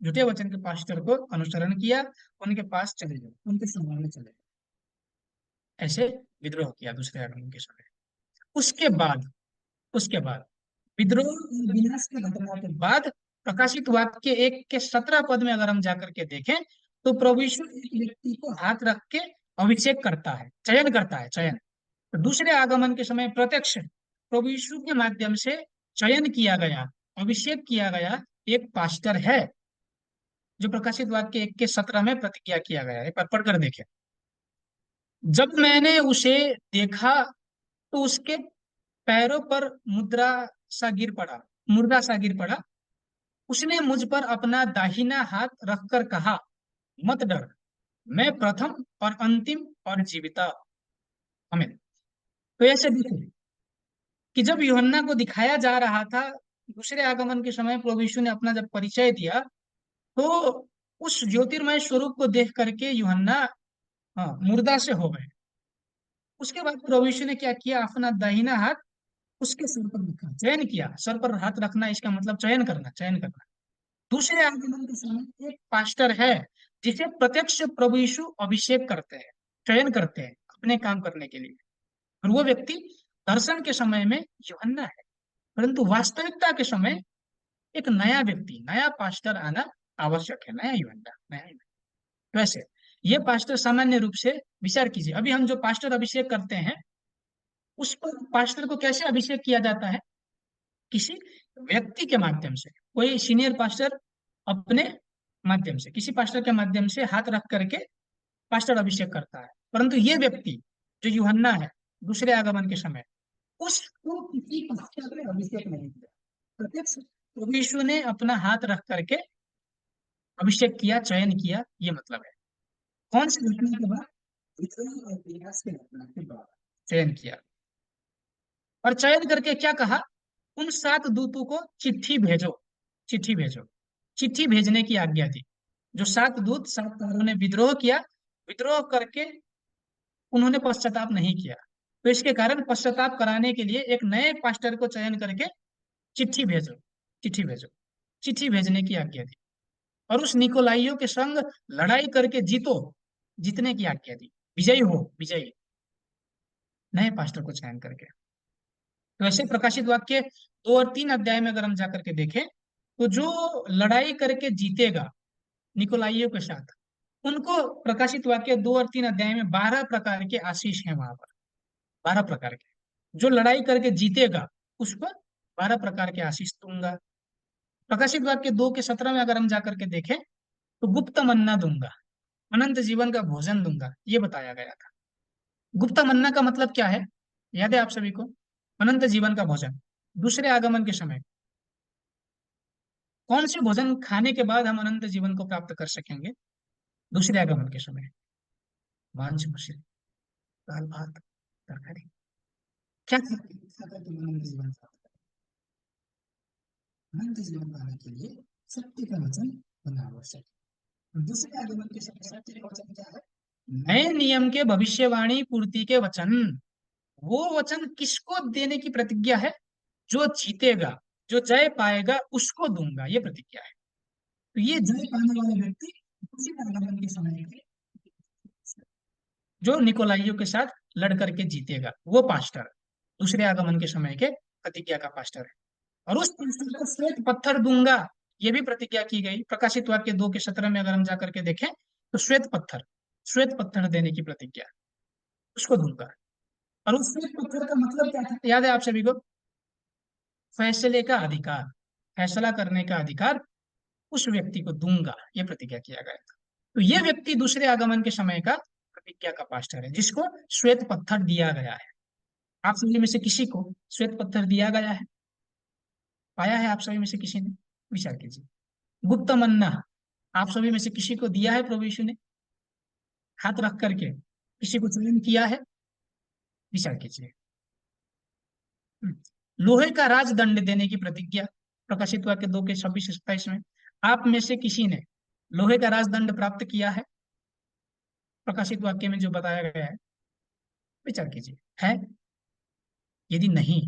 झूठे वचन के पास्टर को अनुसरण किया, उनके पास चले गए, उनके समूह में चले गए। ऐसे विद्रोह किया दूसरे आगमन के समय। उसके बाद विद्रोह और विनाश की घटना के बाद प्रकाशित वाक्य 1 के 17 पद में अगर हम जाकर के देखें, तो प्रभु यीशु एक व्यक्ति को हाथ रख के अभिषेक करता है, चयन करता है, चयन। तो दूसरे आगमन के समय प्रत्यक्ष प्रभु यीशु के माध्यम से चयन किया गया, अभिषेक किया गया एक पास्टर है, जो प्रकाशित वाक्य 1 के 17 में प्रतिज्ञा किया गया है। पर पढ़कर देखें। जब मैंने उसे देखा, तो उसके पैरों पर मुर्दा सा गिर पड़ा। उसने मुझ पर अपना दाहिना हाथ रखकर कहा, मत डर, मैं प्रथम और अंतिम और जीविता। हमें तो ऐसे देखो कि जब यूहन्ना को दिखाया जा रहा था, दूसरे आगमन के समय प्रभु यीशु ने अपना जब परिचय दिया, तो उस ज्योतिर्मय स्वरूप को देख करके यूहन्ना, मुर्दा से हो गए। उसके बाद प्रभु यीशु ने क्या किया? अपना दाहिना हाथ उसके सर पर रखा, चयन किया। सर पर हाथ रखना इसका मतलब चयन करना। दूसरे आगमन के समय एक पास्टर है जिसे प्रत्यक्ष प्रभु यीशु अभिषेक करते हैं, चयन करते हैं अपने काम करने के लिए। और वो व्यक्ति दर्शन के समय में यूहन्ना है, परंतु वास्तविकता के समय एक नया व्यक्ति, नया पास्टर आना आवश्यक है, नया यूहन्ना। वैसे ये पास्टर सामान्य रूप से विचार कीजिए, अभी हम जो पास्टर अभिषेक करते हैं, उस पर पास्टर को कैसे अभिषेक किया जाता है? किसी व्यक्ति के माध्यम से, कोई सीनियर पास्टर अपने माध्यम से, किसी पास्टर के माध्यम से हाथ रख करके पास्टर अभिषेक करता है। परंतु ये व्यक्ति जो यूहन्ना है, दूसरे आगमन के समय उसको किसी पास्टर ने अभिषेक नहीं किया, प्रत्यक्ष प्रभु यीशु ने अपना हाथ रख करके अभिषेक किया, चयन किया, ये मतलब है। कौन सी घटना के बाद? विद्रोह और विनाश की घटना के बाद चयन किया। और चयन करके क्या कहा? उन 7 दूतों को चिट्ठी भेजो। चिट्ठी भेजने की आज्ञा दी। जो 7 दूत, 7 तारों ने विद्रोह किया, विद्रोह करके उन्होंने पश्चाताप नहीं किया, तो इसके कारण पश्चाताप कराने के लिए एक नए पास्टर को चयन करके चिट्ठी भेजो चिट्ठी भेजो चिट्ठी भेजने की आज्ञा दी। और उस निकोलाइयों के संग लड़ाई करके जीतने की आज्ञा दी। विजयी नए पास्टर को चयन करके। तो ऐसे प्रकाशित वाक्य 2 और 3 अध्याय में अगर हम जाकर के देखें, तो जो लड़ाई करके जीतेगा निकोलाइयों के साथ, उनको प्रकाशित वाक्य 2 और 3 अध्याय में 12 प्रकार के आशीष हैं वहां पर। 12 प्रकार के, जो लड़ाई करके जीतेगा उस पर 12 प्रकार के आशीष दूंगा। प्रकाशित वाक्य 2 के 17 में अगर हम जाकर के देखें, तो गुप्त मन्ना दूंगा, अनंत जीवन का भोजन दूंगा, ये बताया गया था। गुप्त मन्ना का मतलब क्या है? याद है आप सभी को? अनंत जीवन का भोजन। दूसरे आगमन के समय कौन से भोजन खाने के बाद हम अनंत जीवन को प्राप्त कर सकेंगे? दूसरे आगमन के समय मांस मछली, दाल भात तरकारी, क्या खाकर तुम अनंत जीवन प्राप्त करें? अनंत जीवन पाने के लिए सत्य का वचन होना आवश्यक है। दूसरे आगमन के समय सत्य का वचन क्या है? नए नियम के भविष्यवाणी पूर्ति के वचन। वो वचन किसको देने की प्रतिज्ञा है? जो जीतेगा, जो जय पाएगा, उसको दूंगा, ये प्रतिज्ञा है। तो ये जय पाने वाले व्यक्ति उसी आगमन के समय के, जो निकोलाइयों के साथ लड़ करके जीतेगा, वो पास्टर दूसरे आगमन के समय के प्रतिज्ञा का पास्टर है। और उस पास्टर को श्वेत पत्थर दूंगा, ये भी प्रतिज्ञा की गई। प्रकाशित वाक्य 2 के 17 में अगर हम जाकर के देखें तो श्वेत पत्थर देने की प्रतिज्ञा, उसको दूंगा। और उस श्वेत पत्थर का मतलब क्या था, याद है आप सभी को? फैसले का अधिकार, फैसला करने का अधिकार उस व्यक्ति को दूंगा, ये प्रतिज्ञा किया गया था। तो ये व्यक्ति दूसरे आगमन के समय का प्रतिज्ञा का पास्टर है, जिसको श्वेत पत्थर दिया गया है। आप सभी में से किसी को श्वेत पत्थर दिया गया है? पाया है आप सभी में से किसी ने? विचार कीजिए। गुप्त मन्ना आप सभी में से किसी को दिया है प्रभु यीशु ने? हाथ रख करके किसी को चयन किया है? विचार कीजिए। हम्म। लोहे का राजदंड देने की प्रतिज्ञा, प्रकाशित वाक्य 2 के 26 27 में। आप में से किसी ने लोहे का राजदंड प्राप्त किया है? प्रकाशित वाक्य में जो बताया गया है, विचार कीजिए। है? यदि नहीं,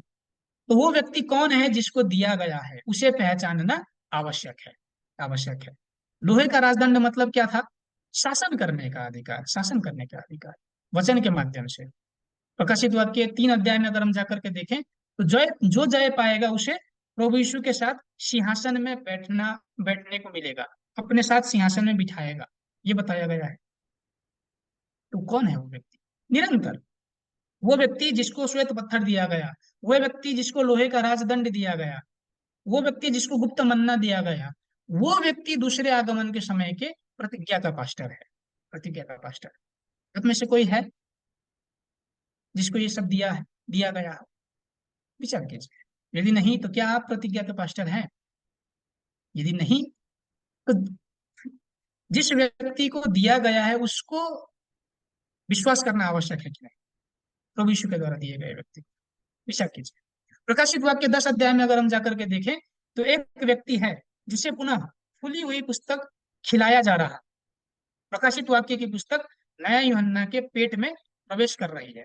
तो वो व्यक्ति कौन है जिसको दिया गया है, उसे पहचानना आवश्यक है। आवश्यक है। लोहे का राजदंड मतलब क्या था? शासन करने का अधिकार, शासन करने का अधिकार, वचन के माध्यम से। प्रकाशित वाक्य 3 अध्याय में अगर हम जाकर के देखें तो जय पाएगा उसे प्रभु यीशु के साथ सिंहासन में बैठने को मिलेगा, अपने साथ सिंहासन में बिठाएगा, ये बताया गया है। तो कौन है वो व्यक्ति? निरंतर वो व्यक्ति जिसको श्वेत पत्थर दिया गया, वो व्यक्ति जिसको लोहे का राजदंड दिया गया, वो व्यक्ति जिसको गुप्त मन्ना दिया गया, वो व्यक्ति दूसरे आगमन के समय के प्रतिज्ञा का पास्टर है। प्रतिज्ञा का पास्टर आप में से कोई है जिसको ये सब दिया गया है? विचार कीजिए। यदि नहीं, तो क्या आप प्रतिज्ञा के पास्टर हैं? यदि नहीं, तो जिस व्यक्ति को दिया गया है उसको विश्वास करना आवश्यक है कि नहीं, प्रभु यीशु के द्वारा दिए गए व्यक्ति? विचार कीजिए। प्रकाशित वाक्य 10 अध्याय में अगर हम जाकर के देखें तो एक व्यक्ति है जिसे पुनः खुली हुई पुस्तक खिलाया जा रहा है। प्रकाशित वाक्य की पुस्तक नया यूहन्ना के पेट में प्रवेश कर रही है।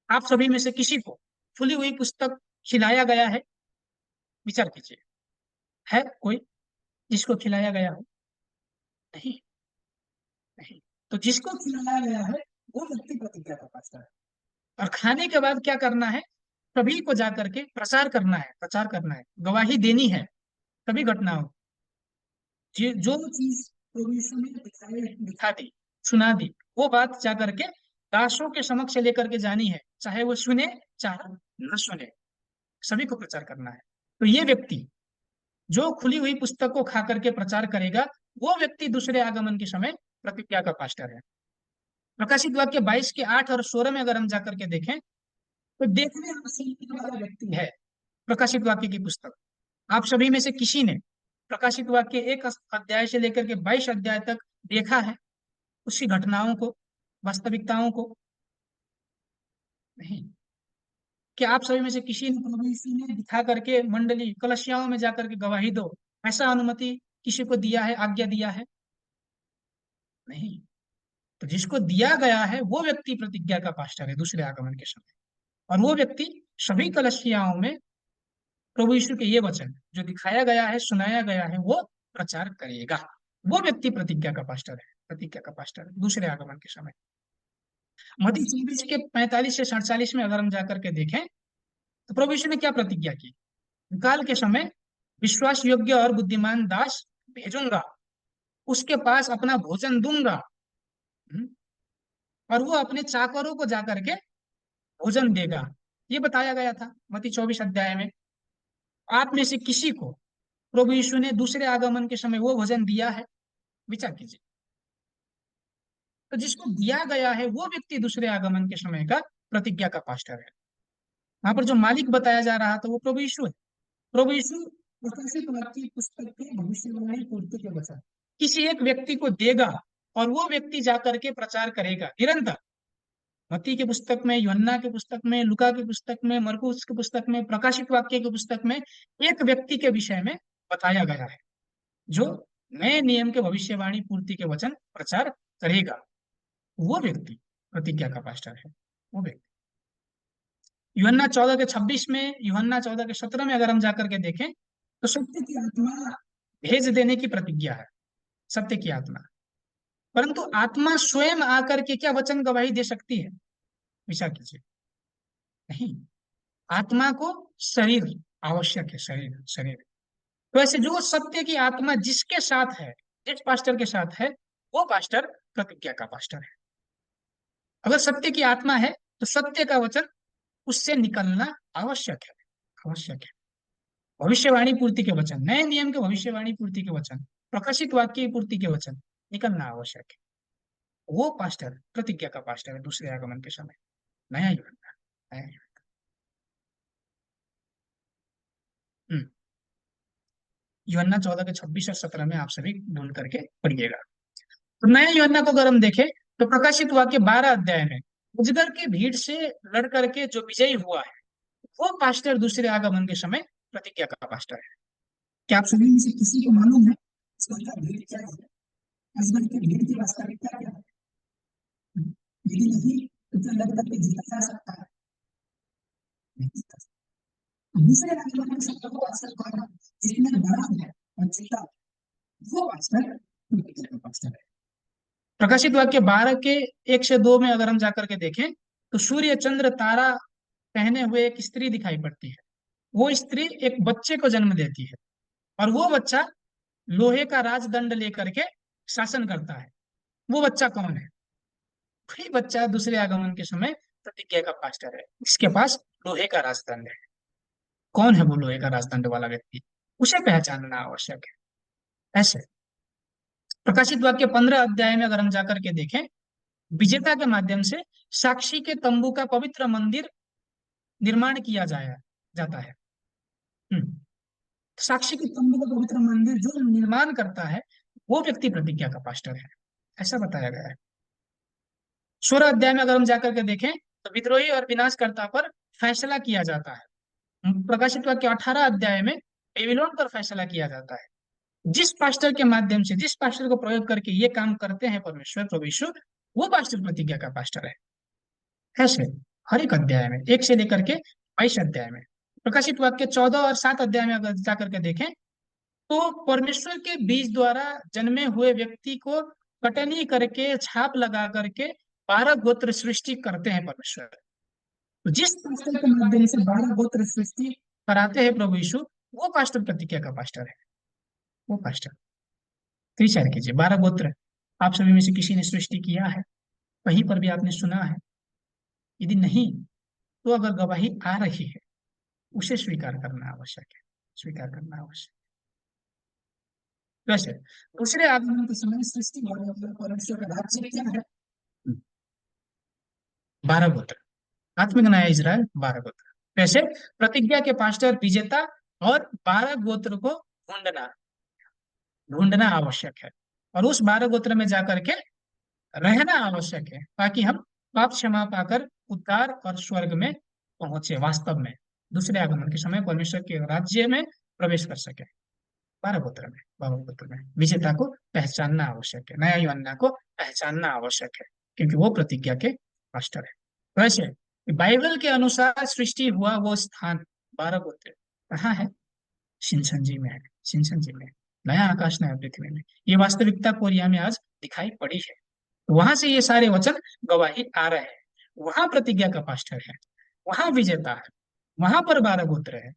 आप सभी में से किसी को खुली हुई पुस्तक खिलाया गया है? विचार कीजिए। है कोई जिसको खिलाया गया हो? नहीं। नहीं। तो जिसको खिलाया गया है वो व्यक्ति प्रतिज्ञा का पात्र है। और खाने के बाद क्या करना है? सभी को जाकर के प्रचार करना है, प्रचार करना है, गवाही देनी है सभी घटनाओं, जो चीज प्रभु यीशु ने दिखा दी, सुना दी, वो बात जाकर के दासों के समक्ष लेकर के जानी है, चाहे वो सुने चाहे न सुने, सभी को प्रचार करना है। तो ये व्यक्ति जो खुली हुई पुस्तक को खा करके प्रचार करेगा, वो व्यक्ति दूसरे आगमन के समय प्रतिज्ञा का पास्टर है। प्रकाशित वाक्य 22 के 8 और 16 में अगर हम जाकर के देखें तो देखने वाला व्यक्ति है प्रकाशित वाक्य की पुस्तक। आप सभी में से किसी ने प्रकाशित वाक्य 1 अध्याय से लेकर के 22 अध्याय तक देखा है उसकी घटनाओं को, वास्तविकताओं को? नहीं। क्या आप सभी में से किसी ने प्रभु यीशु ने दिखा करके मंडली कलसियाओं में जाकर के गवाही दो, ऐसा अनुमति किसी को दिया है, आज्ञा दिया है? नहीं। तो जिसको दिया गया है वो व्यक्ति प्रतिज्ञा का पास्टर है दूसरे आगमन के समय। और वो व्यक्ति सभी कलसियाओं में प्रभु यीशु के ये वचन जो दिखाया गया है, सुनाया गया है, वो प्रचार करेगा। वो व्यक्ति प्रतिज्ञा का पास्टर है, प्रतिज्ञा का पास्टर है दूसरे आगमन के समय। मत्ती 24 के 45 से 47 में अगर हम जाकर के देखें तो प्रभु यीशु ने क्या प्रतिज्ञा की? काल के समय विश्वास योग्य और बुद्धिमान दास भेजूंगा, उसके पास अपना भोजन दूंगा। हम्म, और वो अपने चाकरों को जाकर के भोजन देगा, ये बताया गया था मत्ती 24 अध्याय में। आप में से किसी को प्रभु यीशु ने दूसरे आगमन के समय वो भोजन दिया है? विचार कीजिए। तो जिसको दिया गया है वो व्यक्ति दूसरे आगमन के समय का प्रतिज्ञा का पास्टर है। वहां पर जो मालिक बताया जा रहा था वो प्रभु यीशु है। प्रभु यीशु प्रकाशित वाक्य पुस्तक के भविष्यवाणी पूर्ति के वचन किसी एक व्यक्ति को देगा और वो व्यक्ति जाकर के प्रचार करेगा निरंतर। मत्ती के पुस्तक में, यूहन्ना के पुस्तक में, लुका की पुस्तक में, मरकुस की पुस्तक में, प्रकाशित वाक्य की पुस्तक में एक व्यक्ति के विषय में बताया गया है जो नए नियम के भविष्यवाणी पूर्ति के वचन प्रचार करेगा। वो व्यक्ति प्रतिज्ञा का पास्टर है। वो व्यक्ति यूहन्ना 14 के 26 में, यूहन्ना 14 के 17 में अगर हम जाकर के देखें तो सत्य की आत्मा भेज देने की प्रतिज्ञा है। सत्य की आत्मा, परंतु आत्मा स्वयं आकर के क्या वचन गवाही दे सकती है? विचार कीजिए। नहीं। आत्मा को शरीर आवश्यक है, शरीर शरीर तो ऐसे जो सत्य की आत्मा जिसके साथ है, जिस पास्टर के साथ है, वो पास्टर प्रतिज्ञा का पास्टर है। अगर सत्य की आत्मा है तो सत्य का वचन उससे निकलना आवश्यक है, आवश्यक है। भविष्यवाणी पूर्ति के वचन, नए नियम के भविष्यवाणी पूर्ति के वचन, प्रकाशित वाक्य की पूर्ति के वचन निकलना आवश्यक है। वो पास्टर प्रतिज्ञा का पास्टर है दूसरे आगमन के समय, नया यूहन्ना, नया यूहन्ना। यूहन्ना 14 के 26 और 17 में आप सभी ढूंढ करके पढ़िएगा। तो नए यूहन्ना को अगर हम देखें तो प्रकाशित वाक्य 12 अध्याय में अजगर की भीड़ से लड़ करके जो विजयी हुआ है, वो पास्टर दूसरे आगमन के समय प्रतिज्ञा का पास्टर है। क्या आप सभी में से किसी को मालूम है अजगर का भीड़ क्या है? अजगर की भीड़ की वास्तविकता क्या है? यदि नहीं तो क्या लड़ करके जीता जा सकता है? नहीं जीता। दूसरे आगमन के समय वो अवसर पाना जितने बड़ा है और जीता, वो पास्टर प्रतिज्ञा का पास्टर है। प्रकाशित वाक्य 12 के 1 से 2 में अगर हम जाकर के देखें तो सूर्य चंद्र तारा पहने हुए एक स्त्री दिखाई पड़ती है। वो स्त्री एक बच्चे को जन्म देती है और वो बच्चा लोहे का राजदंड लेकर के शासन करता है। वो बच्चा कौन है? वही बच्चा दूसरे आगमन के समय प्रतिज्ञा का पास्टर है, जिसके पास लोहे का राजदंड है। कौन है वो लोहे का राजदंड वाला व्यक्ति? उसे पहचानना आवश्यक है। ऐसे प्रकाशित वाक्य 15 अध्याय में अगर हम जाकर के देखें, विजेता के माध्यम से साक्षी के तंबू का पवित्र मंदिर निर्माण किया जाया जाता है। हम्म। साक्षी के तंबू का पवित्र मंदिर जो निर्माण करता है, वो व्यक्ति प्रतिज्ञा का पास्टर है, ऐसा बताया गया है। 16 अध्याय में अगर हम जाकर के देखें तो विद्रोही और विनाशकर्ता पर फैसला किया जाता है। प्रकाशित वाक्य 18 अध्याय में बेबीलोन पर फैसला किया जाता है। जिस पास्टर के माध्यम से, जिस पास्टर को प्रयोग करके ये काम करते हैं परमेश्वर प्रभु यीशु, वो पास्टर प्रतिज्ञा का पास्टर है। ऐसे हर एक अध्याय में, 1 से लेकर के 22 अध्याय में। प्रकाशित वाक्य 14 और 7 अध्याय में अगर जाकर के देखें तो परमेश्वर के बीज द्वारा जन्मे हुए व्यक्ति को कटनी करके छाप लगा करके 12 गोत्र सृष्टि करते हैं परमेश्वर। तो जिस पास्टर के माध्यम से 12 गोत्र सृष्टि कराते हैं प्रभु यीशु, वो पास्टर प्रतिज्ञा का पास्टर है। वो पास्टर तो विचार कीजिए, 12 गोत्र आप सभी में से किसी ने सृष्टि किया है? कहीं पर भी आपने सुना है? यदि नहीं तो अगर गवाही आ रही है, उसे स्वीकार करना आवश्यक है, स्वीकार करना आवश्यक। वैसे दूसरे आगमन के समय सृष्टि होने वाला परमेश्वर का राज्य क्या है? 12 गोत्र, आत्मिक नया इजराइल 12 गोत्र। वैसे प्रतिज्ञा के पास्टर विजेता और 12 गोत्र को ढूंढना, ढूंढना आवश्यक है और उस 12 गोत्र में जाकर के रहना आवश्यक है, ताकि हम पाप क्षमा पाकर उद्धार और स्वर्ग में पहुंचे, वास्तव में दूसरे आगमन के समय परमेश्वर के राज्य में प्रवेश कर सके। 12 गोत्र में, 12 गोत्र में विजेता को पहचानना आवश्यक है, नया यूहन्ना को पहचानना आवश्यक है, क्योंकि वो प्रतिज्ञा के मास्टर है। वैसे बाइबल के अनुसार सृष्टि हुआ वो स्थान 12 गोत्र कहाँ है? शिनसन जी में है, शिनसन जी में। नया आकाश नया पृथ्वी में ये वास्तविकता कोरिया में आज दिखाई पड़ी है। वहां से ये सारे वचन गवाही आ रहे हैं। वहां प्रतिज्ञा का पास्टर है, वहां विजेता है, वहां पर 12 गोत्र है,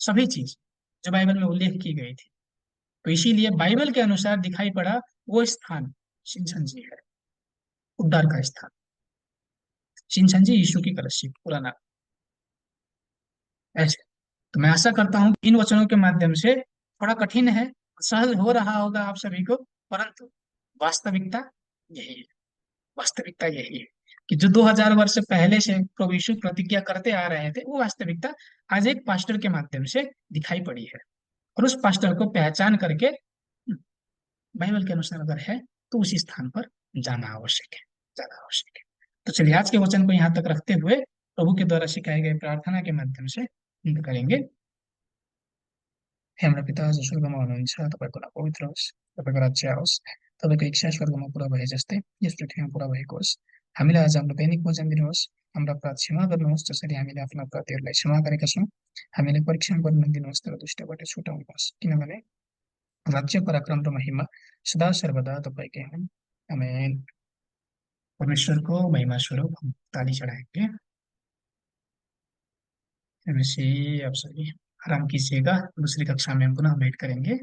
सभी चीज जो बाइबल में उल्लेख की गई थी। तो इसीलिए बाइबल के अनुसार दिखाई पड़ा वो स्थान शिनसन जी है, उद्धार का स्थान। शिनसन जी यीशु की कलशी पूरा नाम। ऐसे तो मैं आशा करता हूँ कि इन वचनों के माध्यम से थोड़ा कठिन है, सहज हो रहा होगा आप सभी को, परंतु वास्तविकता यही है, वास्तविकता यही है कि जो 2000 वर्ष पहले से प्रभु यीशु प्रतिज्ञा करते आ रहे थे, वो वास्तविकता आज एक पास्टर के माध्यम से दिखाई पड़ी है। और उस पास्टर को पहचान करके बाइबल के अनुसार अगर है तो उसी स्थान पर जाना आवश्यक है, जाना आवश्यक है। तो चलिए आज के वचन को यहाँ तक रखते हुए प्रभु के द्वारा सिखाए गए प्रार्थना के माध्यम से अंत करेंगे। हे हाम्रा पिता जो स्वर्गमा हुनुहुन्छ, तपाईँको नाम पवित्र होस्, तपाईँको राज्य आओस्, तपाईँको इच्छा स्वर्गमा पूरा भए जस्तै यस पृथ्वीमा पूरा भएको होस्। हामीलाई आज हाम्रो दैनिक भोजन दिनुहोस्, हाम्रा अपराध क्षमा गर्नुहोस् जसरी हामीले आफ्ना अपराधीहरूलाई क्षमा गरेका छौँ। हामीलाई परीक्षामा पर्न नदिनुहोस् तर दुष्टबाट छुटाउनुहोस्, किनभने राज्य पराक्रम र महिमा सदा सर्वदा तपाईँकै हुन्। आमेन। परमेश्वर को महिमा स्वरूप हम ताली चढ़ाएंगे। आप सभी आराम कीजिएगा। दूसरी कक्षा में हम पुनः भेंट करेंगे।